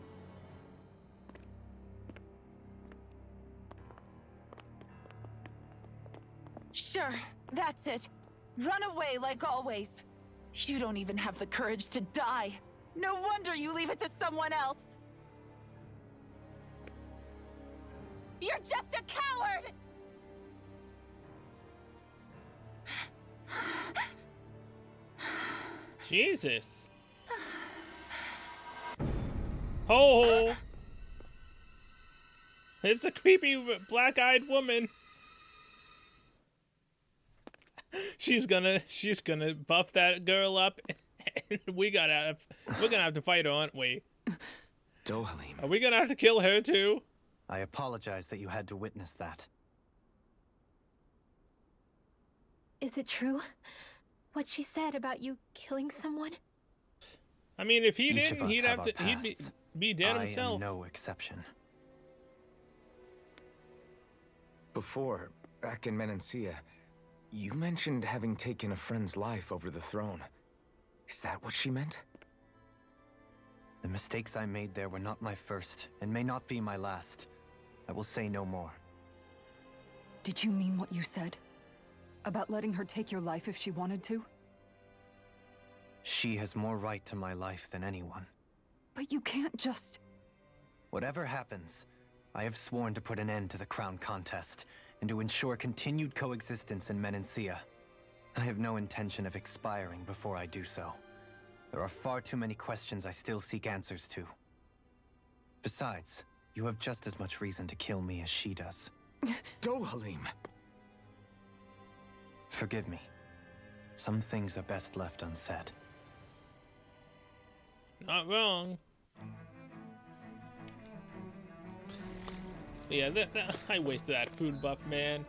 Speaker 12: Sure, that's it. Run away like always. You don't even have the courage to die. No wonder you leave it to someone else. You're just a coward!
Speaker 1: Jesus. Oh! It's a creepy black-eyed woman. She's gonna buff that girl up, and we're gonna have to fight her, aren't we?
Speaker 6: Dohalim.
Speaker 1: Are we gonna have to kill her too?
Speaker 4: I apologize that you had to witness that.
Speaker 11: Is it true? What she said about you killing someone?
Speaker 1: I mean, if he
Speaker 4: Each of
Speaker 1: didn't,
Speaker 4: us
Speaker 1: he'd
Speaker 4: have
Speaker 1: have
Speaker 4: our
Speaker 1: to. He'd
Speaker 4: pasts.
Speaker 1: be dead
Speaker 4: I
Speaker 1: himself.
Speaker 4: am no exception.
Speaker 6: Before, back in Menancia, you mentioned having taken a friend's life over the throne. Is that what she meant?
Speaker 4: The mistakes I made there were not my first, and may not be my last. I will say no more.
Speaker 2: Did you mean what you said? About letting her take your life if she wanted to?
Speaker 4: She has more right to my life than anyone.
Speaker 2: But you can't just...
Speaker 4: Whatever happens, I have sworn to put an end to the crown contest, and to ensure continued coexistence in Menancia. I have no intention of expiring before I do so. There are far too many questions I still seek answers to. Besides, you have just as much reason to kill me as she does.
Speaker 6: Dohalim!
Speaker 4: Forgive me. Some things are best left unsaid.
Speaker 1: Not wrong. Yeah, I wasted that food buff, man.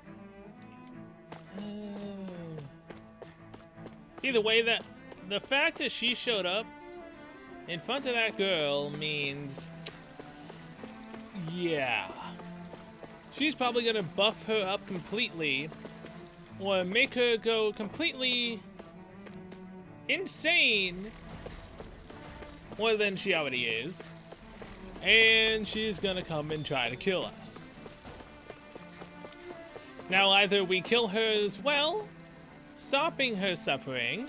Speaker 1: Either way, the fact that she showed up in front of that girl means, yeah, she's probably gonna buff her up completely, or make her go completely insane more than she already is, and she's gonna come and try to kill us. Now, either we kill her as well, stopping her suffering,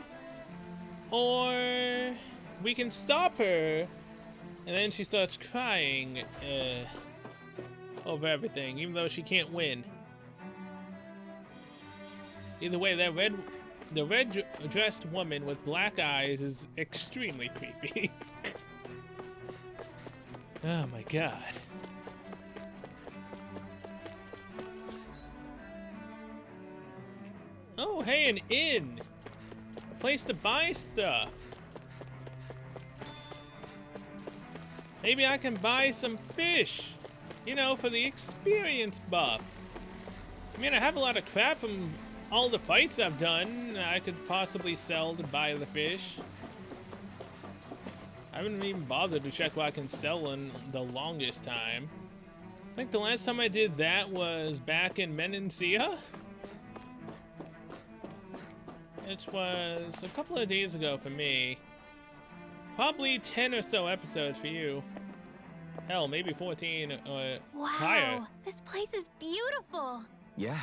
Speaker 1: or we can stop her, and then she starts crying over everything, even though she can't win. Either way, the red-dressed woman with black eyes is extremely creepy. Oh my god. Oh, hey, an inn! A place to buy stuff. Maybe I can buy some fish, you know, for the experience buff. I mean, I have a lot of crap from all the fights I've done I could possibly sell to buy the fish. I haven't even bothered to check what I can sell in the longest time. I think the last time I did that was back in Menancia. It was a couple of days ago for me. Probably 10 or so episodes for you. Hell, maybe 14 or higher.
Speaker 8: Wow, this place is beautiful.
Speaker 6: Yeah,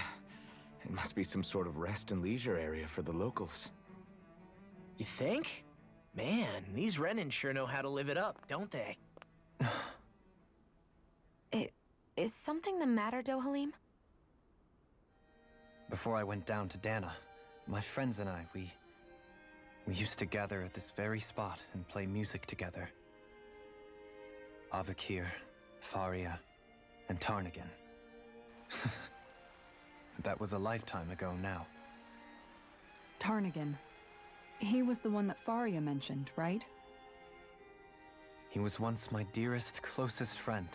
Speaker 6: it must be some sort of rest and leisure area for the locals.
Speaker 3: You think? Man, these Renan sure know how to live it up, don't they?
Speaker 5: Is something the matter, Dohalim?
Speaker 4: Before I went down to Dana, my friends and I, we used to gather at this very spot and play music together. Avakir, Faria, and Tarnagin. That was a lifetime ago now.
Speaker 2: Tarnagin. He was the one that Faria mentioned, right?
Speaker 4: He was once my dearest, closest friend.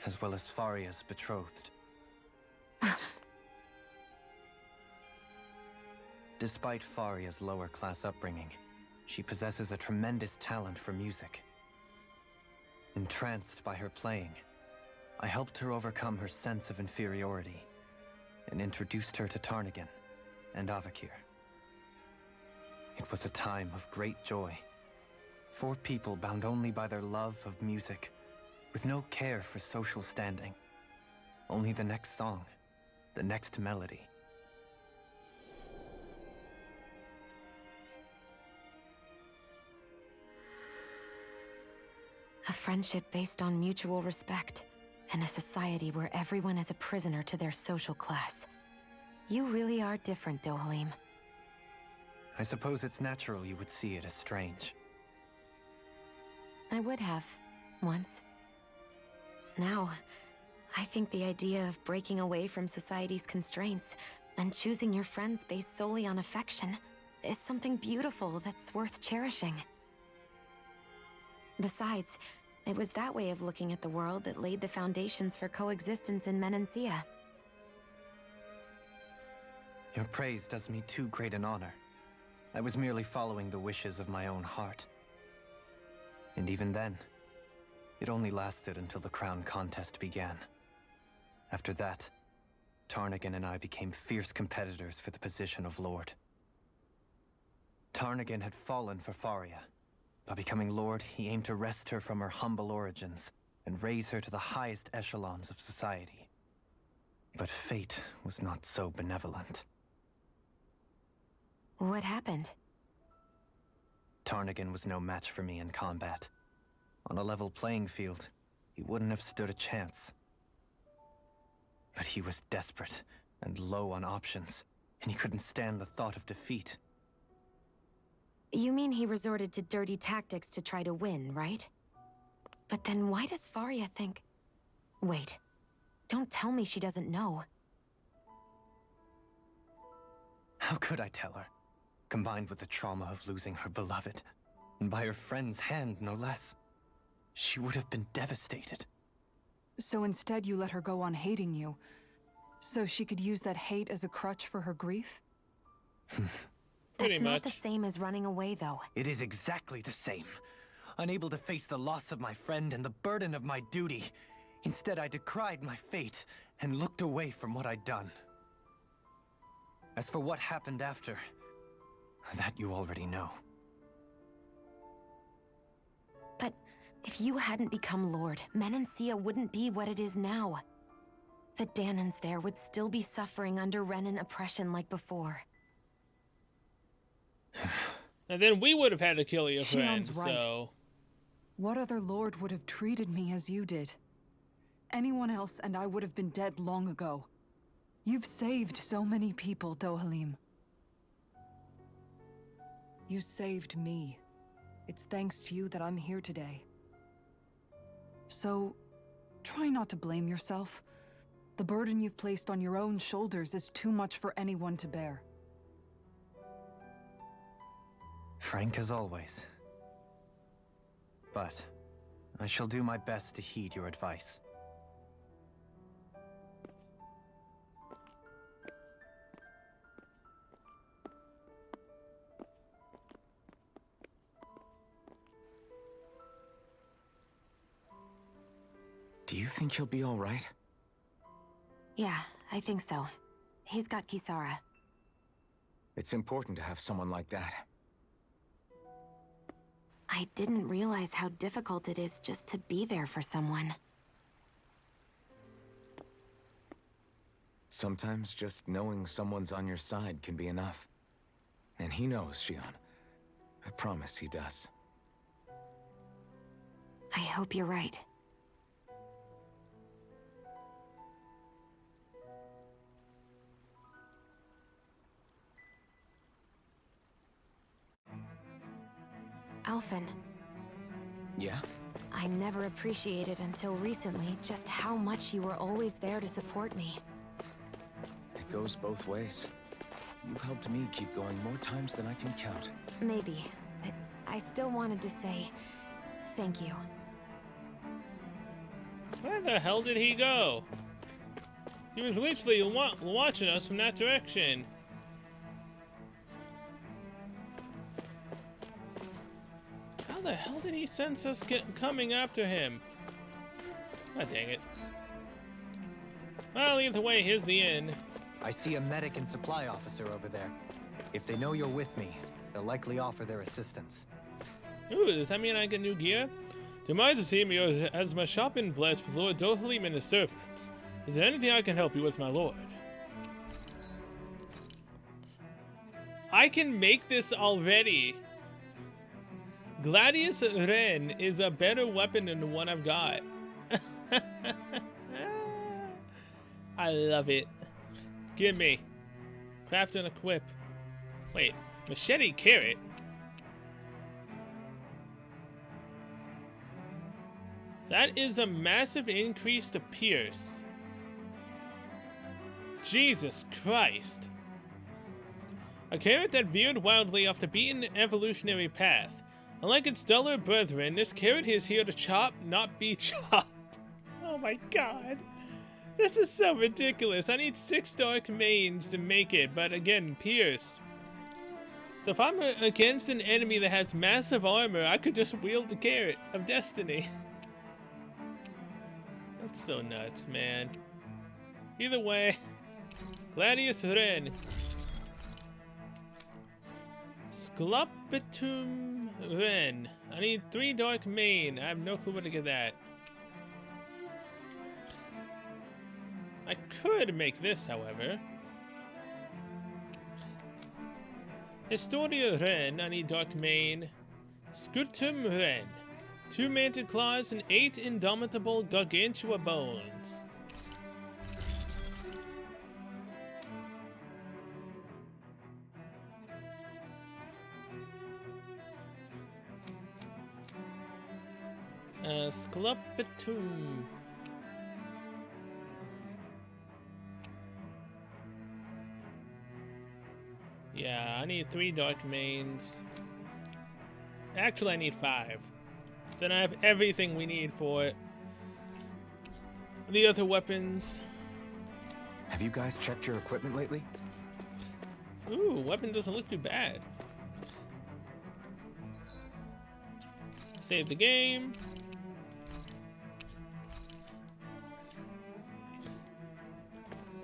Speaker 4: As well as Faria's betrothed. Despite Faria's lower-class upbringing, she possesses a tremendous talent for music. Entranced by her playing, I helped her overcome her sense of inferiority and introduced her to Tarnagin and Avakir. It was a time of great joy. 4 people bound only by their love of music, with no care for social standing. Only the next song, the next melody.
Speaker 5: A friendship based on mutual respect, and a society where everyone is a prisoner to their social class. You really are different, Dohalim.
Speaker 4: I suppose it's natural you would see it as strange.
Speaker 5: I would have, once. Now, I think the idea of breaking away from society's constraints and choosing your friends based solely on affection is something beautiful that's worth cherishing. Besides, it was that way of looking at the world that laid the foundations for coexistence in Menancia.
Speaker 4: Your praise does me too great an honor. I was merely following the wishes of my own heart. And even then, it only lasted until the crown contest began. After that, Tarnagin and I became fierce competitors for the position of Lord. Tarnagin had fallen for Faria. By becoming Lord, he aimed to wrest her from her humble origins and raise her to the highest echelons of society. But fate was not so benevolent.
Speaker 5: What happened?
Speaker 4: Tarnagin was no match for me in combat. On a level playing field, he wouldn't have stood a chance. But he was desperate and low on options, and he couldn't stand the thought of defeat.
Speaker 5: You mean he resorted to dirty tactics to try to win, right? But then why does Faria think... Wait, don't tell me she doesn't know.
Speaker 4: How could I tell her? Combined with the trauma of losing her beloved, and by her friend's hand, no less, she would have been devastated.
Speaker 2: So instead you let her go on hating you, so she could use that hate as a crutch for her grief?
Speaker 5: That's not the same as running away, though.
Speaker 4: It is exactly the same. Unable to face the loss of my friend and the burden of my duty, instead I decried my fate and looked away from what I'd done. As for what happened after, that you already know.
Speaker 5: But if you hadn't become Lord, Menancia wouldn't be what it is now. The Dahnans there would still be suffering under Renan oppression like before.
Speaker 1: And then we would have had to kill your friend,
Speaker 2: Shionne's right.
Speaker 1: so...
Speaker 2: What other lord would have treated me as you did? Anyone else and I would have been dead long ago. You've saved so many people, Dohalim. You saved me. It's thanks to you that I'm here today. So, try not to blame yourself. The burden you've placed on your own shoulders is too much for anyone to bear.
Speaker 4: Frank as always. But I shall do my best to heed your advice.
Speaker 6: Do you think he'll be all right?
Speaker 5: Yeah, I think so. He's got Kisara.
Speaker 6: It's important to have someone like that.
Speaker 5: I didn't realize how difficult it is just to be there for someone.
Speaker 6: Sometimes just knowing someone's on your side can be enough. And he knows, Shionne. I promise he does.
Speaker 5: I hope you're right. Alphen.
Speaker 6: Yeah?
Speaker 5: I never appreciated until recently just how much you were always there to support me.
Speaker 6: It goes both ways. You've helped me keep going more times than I can count.
Speaker 5: Maybe, but I still wanted to say thank you.
Speaker 1: Where the hell did he go? He was literally watching us from that direction. How the hell did he sense us coming after him? God dang it. Well, either way, here's the end.
Speaker 4: I see a medic and supply officer over there. If they know you're with me, they'll likely offer their assistance.
Speaker 1: Ooh, does that mean I get new gear? Demise to see me as my shop been blessed with Lord Dohalim and his servants. Is there anything I can help you with, my lord? I can make this already. Gladius Ren is a better weapon than the one I've got. I love it. Give me. Craft and equip. Wait, machete carrot? That is a massive increase to pierce. Jesus Christ. A carrot that veered wildly off the beaten evolutionary path. Unlike its duller brethren, this carrot is here to chop, not be chopped. Oh my god. This is so ridiculous. I need 6 dark mains to make it, but again, pierce. So if I'm against an enemy that has massive armor, I could just wield the carrot of destiny. That's so nuts, man. Either way, Gladius Ren. Sclopitum Ren. I need 3 dark main. I have no clue where to get that. I could make this, however. Historia Ren. I need dark main. Scutum Ren. 2 manted claws and 8 indomitable gargantua bones. Sclopitum. Yeah, I need 3 dark mains. Actually, I need 5. Then I have everything we need for the other weapons.
Speaker 6: Have you guys checked your equipment lately?
Speaker 1: Ooh, weapon doesn't look too bad. Save the game.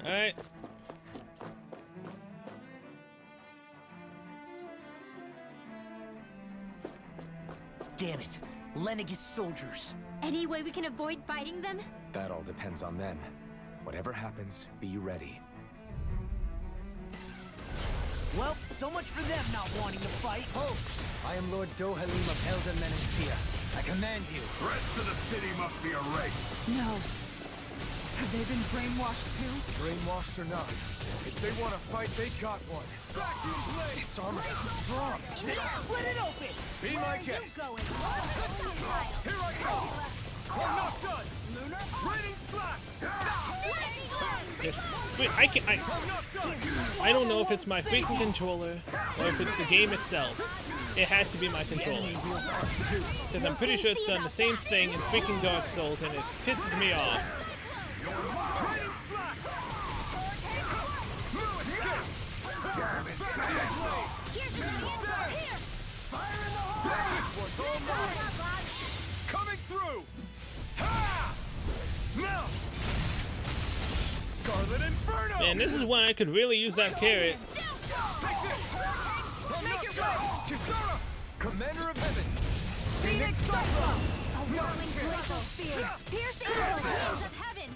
Speaker 1: Alright.
Speaker 3: Damn it. Lenegis soldiers.
Speaker 8: Any way we can avoid fighting them?
Speaker 6: That all depends on them. Whatever happens, be ready.
Speaker 3: Well, so much for them not wanting to fight.
Speaker 13: Ho! I am Lord Dohalim of Elden Menastia. I command you.
Speaker 9: The rest of the city must be erased.
Speaker 2: No. Have they been brainwashed too?
Speaker 13: Brainwashed or not, if they want to fight, they got one. Vacuum blade! Its armor too strong.
Speaker 3: Split it open!
Speaker 13: Be my guest. Here I go! I'm not done! Raining slash!
Speaker 1: This, I don't know if it's my freaking controller or if it's the game itself. It has to be my controller. Because I'm pretty sure it's done the same thing in freaking Dark Souls and it pisses me off.
Speaker 13: Coming through! Ha! Now! Scarlet Inferno!
Speaker 1: Man, this is when I could really use that carrot.
Speaker 13: Kisara! Commander of Heaven! Phoenix Cyclone!
Speaker 8: A whirling glacial spear, piercing the winds of heaven.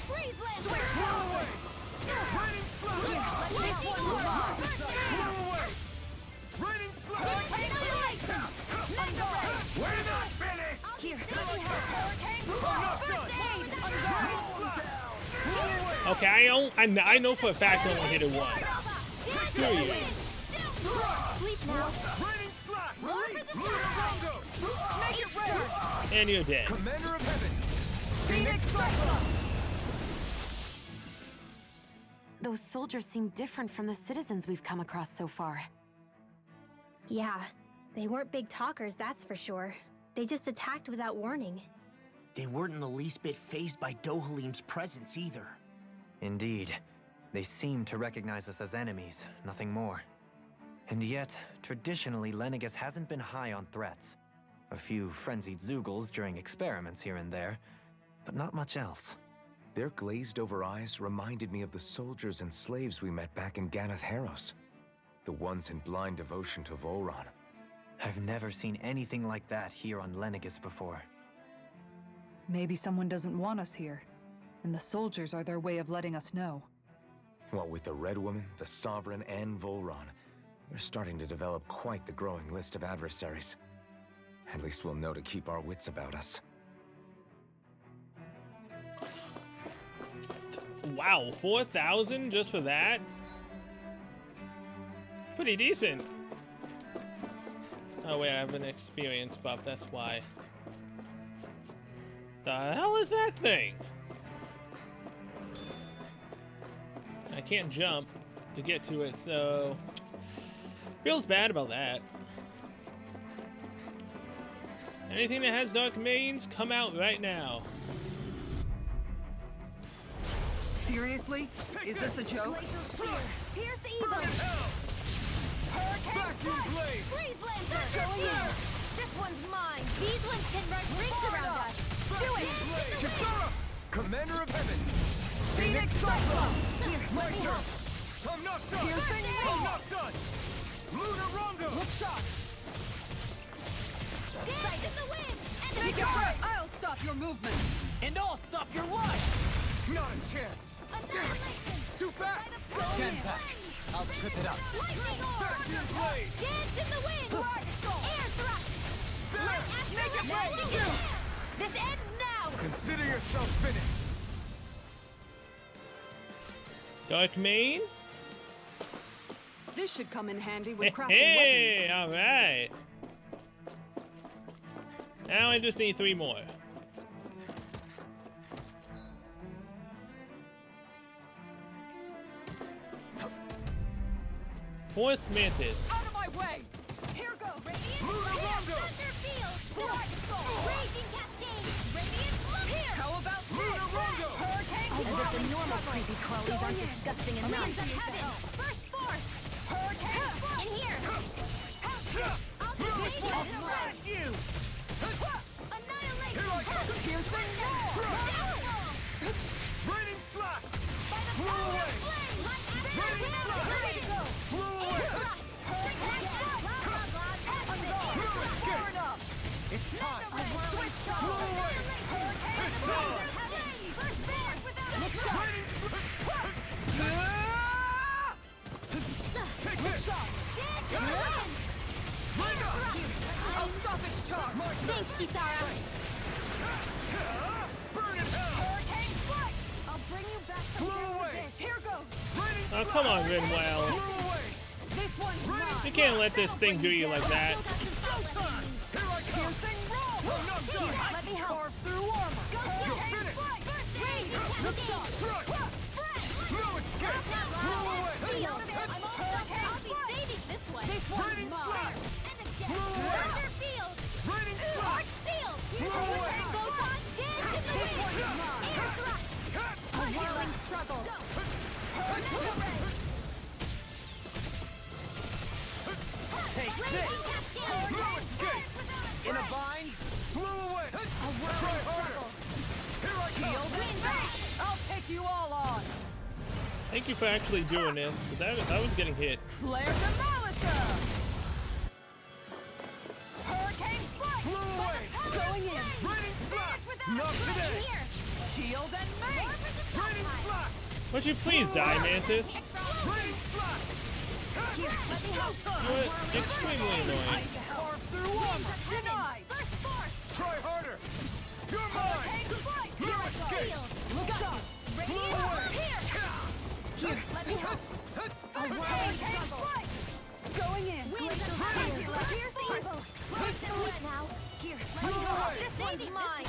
Speaker 8: Freeze land!
Speaker 13: Pull away! Raining slash!
Speaker 8: This one more.
Speaker 13: Pull away! Raining slash! Where did I finish?
Speaker 8: Here, let me help.
Speaker 13: I'm not done!
Speaker 1: Okay, I know for a fact I only hit it once. Screw you.
Speaker 8: Sleep now.
Speaker 13: Raining slash!
Speaker 8: Make it rain.
Speaker 1: And you're dead.
Speaker 13: Commander of Heaven! Phoenix Cyclone!
Speaker 5: Those soldiers seem different from the citizens we've come across so far.
Speaker 8: Yeah, they weren't big talkers, that's for sure. They just attacked without warning.
Speaker 3: They weren't in the least bit fazed by Dohalim's presence either.
Speaker 4: Indeed. They seem to recognize us as enemies, nothing more. And yet, traditionally, Lenegis hasn't been high on threats. A few frenzied Zeugles during experiments here and there, but not much else.
Speaker 6: Their glazed-over eyes reminded me of the soldiers and slaves we met back in Ganath Haros. The ones in blind devotion to Volron.
Speaker 4: I've never seen anything like that here on Lenegis before.
Speaker 2: Maybe someone doesn't want us here, and the soldiers are their way of letting us know.
Speaker 6: What with the Red Woman, the Sovereign, and Volron, we're starting to develop quite the growing list of adversaries. At least we'll know to keep our wits about us.
Speaker 1: Wow, 4,000 just for that? Pretty decent. Oh wait, I have an experience buff, that's why. The hell is that thing? I can't jump to get to it, so... Feels bad about that. Anything that has dark mains, come out right now.
Speaker 2: Seriously? Is this a joke?
Speaker 8: Pierce evil! Hurricane Strike! Freeze Lancer! Going in! This one's mine! These ones can run rings around us! Do it!
Speaker 13: Kisara!
Speaker 6: Commander of Heaven!
Speaker 2: Phoenix Cyclone!
Speaker 8: Here, let me help!
Speaker 13: I'm not done!
Speaker 2: Piercing
Speaker 13: I'm
Speaker 2: roll!
Speaker 13: not done! Lunar Rondo! Look shot!
Speaker 8: Dance in the wind! And
Speaker 2: Take it right! I'll stop your movement!
Speaker 13: And I'll stop your life! Not a chance!
Speaker 8: Annihilation!
Speaker 13: It's too fast!
Speaker 8: Stand back!
Speaker 6: I'll trip it up.
Speaker 8: Lightning orb!
Speaker 13: Vacuum blade!
Speaker 8: Dance in the wind! Air thrust! Light asteroid landing in air! This ends now!
Speaker 6: Consider yourself finished.
Speaker 1: Dark main?
Speaker 2: This should come in handy with crafting
Speaker 1: Hey,
Speaker 2: weapons.
Speaker 1: alright. Now I just need 3 more. Force Mantis.
Speaker 2: Out of my way! Here goes!
Speaker 8: Radiant
Speaker 13: Lunar Rondo!
Speaker 8: Thunder Field! Raging Cascade! Radiant Look here!
Speaker 2: How about
Speaker 13: Lunar Rondo!
Speaker 8: Hurricane
Speaker 5: As if the normal creepy crawlies aren't disgusting enough.
Speaker 8: Winds of Heaven! First Force! Hurricane In here! I'll just
Speaker 13: Lunar
Speaker 8: take
Speaker 13: Rondo!
Speaker 8: it!
Speaker 13: Smash you!
Speaker 8: Annihilation!
Speaker 13: Here I come!
Speaker 8: Piercing Downfall!
Speaker 13: Raining slash!
Speaker 8: By the
Speaker 13: Blew
Speaker 8: power
Speaker 13: away!
Speaker 8: of flame! Light
Speaker 13: Raining slash!
Speaker 8: Ready to go!
Speaker 13: Blew away! It's time!
Speaker 8: Switch
Speaker 13: Blew away! It's time!
Speaker 8: First Force without a trace!
Speaker 13: Raining Take this!
Speaker 2: I'll stop its charge!
Speaker 8: Thanks, Kisara!
Speaker 13: Burn it hell!
Speaker 8: Hurricane Strike! I'll bring you back from
Speaker 13: Blew
Speaker 8: here
Speaker 13: away!
Speaker 8: with this!
Speaker 2: Here goes!
Speaker 13: Raining
Speaker 1: Oh, come on, Rinwell.
Speaker 13: Blew away!
Speaker 2: This one's mine!
Speaker 1: You can't let this thing do you like that.
Speaker 13: Here I come!
Speaker 2: Piercing roll!
Speaker 13: I'm not done!
Speaker 8: Let me help!
Speaker 2: Carve through armor!
Speaker 13: You're finished!
Speaker 2: Look shot!
Speaker 13: Strike! No escape! Blew away!
Speaker 8: I'll be saving this one!
Speaker 2: This one's
Speaker 13: Raining
Speaker 2: mine!
Speaker 13: slash!
Speaker 8: And again!
Speaker 13: Blew away!
Speaker 8: Thunder Field!
Speaker 13: Raining slash!
Speaker 8: Seal!
Speaker 13: Blew away!
Speaker 8: Photon! Dance in the
Speaker 2: This
Speaker 8: wind!
Speaker 2: one's mine!
Speaker 8: Air thrust!
Speaker 2: A whirling struggle!
Speaker 8: Another ray!
Speaker 13: Take
Speaker 8: Raging Cascade!
Speaker 13: No escape!
Speaker 8: In a
Speaker 13: bind? Blew away! Try harder! Here I come!
Speaker 2: Shield and bash! I'll take you all on!
Speaker 1: Thank you for actually doing this, because that was getting hit.
Speaker 2: Flare Demolisher!
Speaker 8: Hurricane Strike!
Speaker 13: Blew away!
Speaker 2: Going in!
Speaker 13: Raining slash! Not today!
Speaker 8: Here!
Speaker 2: Shield and mace!
Speaker 13: Raining slash!
Speaker 1: Would you please die, Mantis?
Speaker 13: Raining slash!
Speaker 8: Here, let me help!
Speaker 1: You're extremely annoying.
Speaker 2: Carve through armor! Denied!
Speaker 8: First Force!
Speaker 13: Try harder! You're mine!
Speaker 8: Strike!
Speaker 13: No escape!
Speaker 2: Look shot!
Speaker 8: Radiant
Speaker 13: Blew away!
Speaker 8: Here, let me help!
Speaker 2: A whirling struggle! Going in!
Speaker 8: Winds of Heaven! Pierce evil! Close the wood now! Here, let me
Speaker 13: Blew
Speaker 8: go!
Speaker 13: away!
Speaker 8: This one's mine!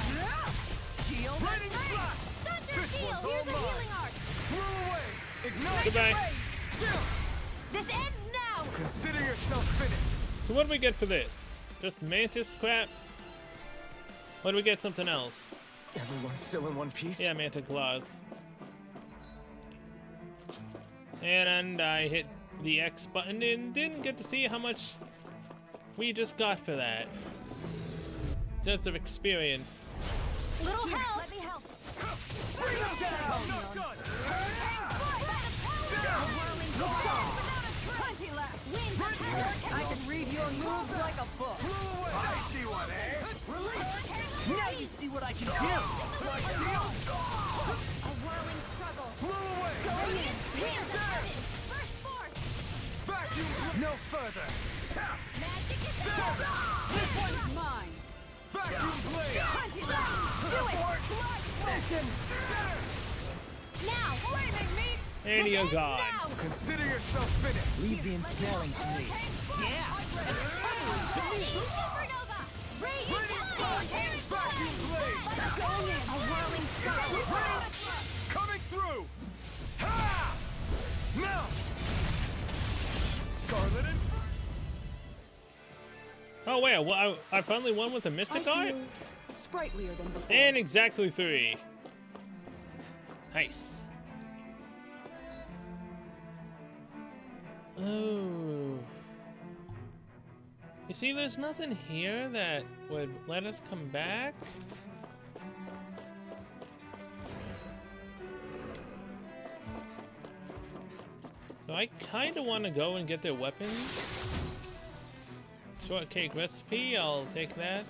Speaker 2: Shield and
Speaker 13: Raining slash!
Speaker 8: Thunder
Speaker 13: This
Speaker 8: Field!
Speaker 13: one's all
Speaker 8: Here's a
Speaker 13: mine.
Speaker 8: healing arc!
Speaker 13: Blew away! Ignite!
Speaker 1: Goodbye.
Speaker 8: This ends now!
Speaker 6: Consider yourself finished.
Speaker 1: So what do we get for this? Just Mantis crap? Or do we get something else?
Speaker 6: Everyone's still in one piece?
Speaker 1: Yeah, Manta Claws. And I hit the X button and didn't get to see how much we just got for that. Sense of experience.
Speaker 8: Little help! Let me help!
Speaker 13: Bring them down! I'm not done!
Speaker 2: I can read your moves like a book.
Speaker 13: Blew away! I see one, eh? Now you see what I can do! Like steel?
Speaker 8: A whirling struggle!
Speaker 13: Blew away!
Speaker 8: Going in! First Force!
Speaker 13: Vacuum! No further!
Speaker 8: Magic is
Speaker 2: This one's mine.
Speaker 13: Vacuum blade!
Speaker 8: Do it!
Speaker 13: Mission!
Speaker 8: Now! Flaming meat!
Speaker 1: And you're gone.
Speaker 6: Consider yourself finished.
Speaker 3: Leave the ensnaring to me.
Speaker 8: Supernova! Raging
Speaker 13: Vacuum blade!
Speaker 8: Going in! A whirling struggle!
Speaker 13: Coming through! Ha! Now! Scarlet and...
Speaker 1: Oh wait, I finally won with a Mystic Art?
Speaker 2: Sprightlier than before.
Speaker 1: And exactly 3. Nice. Oh. You see, there's nothing here that would let us come back. So I kind of want to go and get their weapons. Shortcake recipe, I'll take that.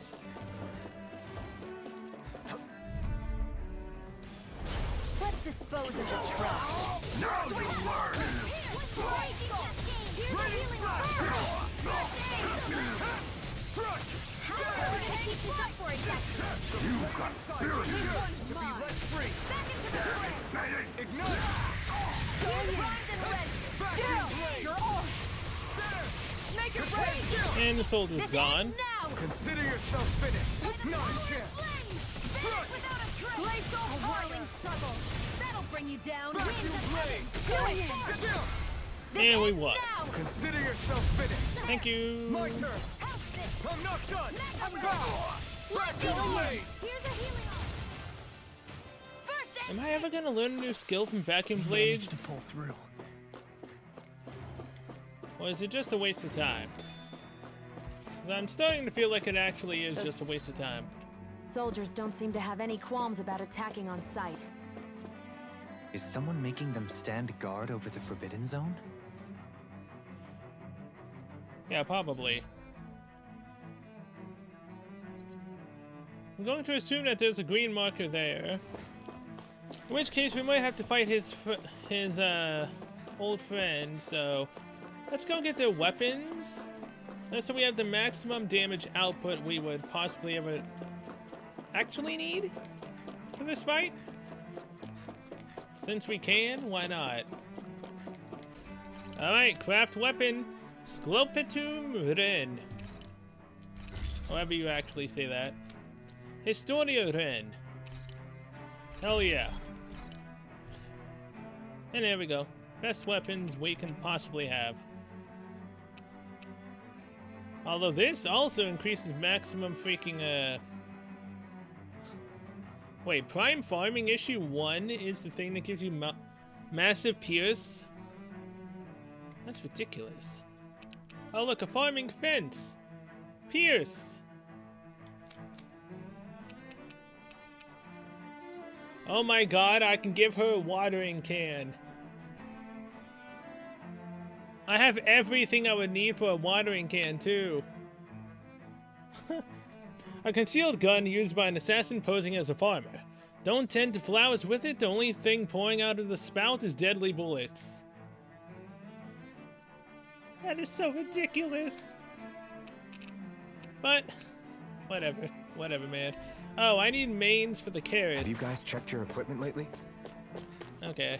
Speaker 8: Let's dispose of the trash.
Speaker 13: Now you learn! You got spirit here! To be let free! Ignite!
Speaker 1: And the soldier's gone.
Speaker 13: Consider yourself finished! Not a chance!
Speaker 8: That'll bring you down.
Speaker 1: And we won.
Speaker 13: Consider yourself finished!
Speaker 1: Thank you.
Speaker 13: My turn! I'm not done! Back to the lane!
Speaker 1: Am I ever gonna learn a new skill from vacuum blades?
Speaker 3: Pull through.
Speaker 1: Or is it just a waste of time? Because I'm starting to feel like it actually is just a waste of time.
Speaker 5: Soldiers don't seem to have any qualms about attacking on sight.
Speaker 4: Is someone making them stand guard over the Forbidden Zone?
Speaker 1: Yeah, probably. I'm going to assume that there's a green marker there. In which case, we might have to fight his old friend, so let's go get their weapons. That's so we have the maximum damage output we would possibly ever actually need for this fight. Since we can, why not? Alright, craft weapon. Sklopetum Ren. However you actually say that. Historia Ren. Hell yeah. And there we go. Best weapons we can possibly have. Although this also increases maximum freaking, Wait, Prime Farming Issue 1 is the thing that gives you massive Pierce? That's ridiculous. Oh look, a farming fence! Pierce! Oh my god, I can give her a watering can. I have everything I would need for a watering can, too. A concealed gun used by an assassin posing as a farmer. Don't tend to flowers with it, the only thing pouring out of the spout is deadly bullets. That is so ridiculous. But, whatever. Whatever, man. Oh, I need mains for the carrots.
Speaker 6: Have you guys checked your equipment lately?
Speaker 1: Okay.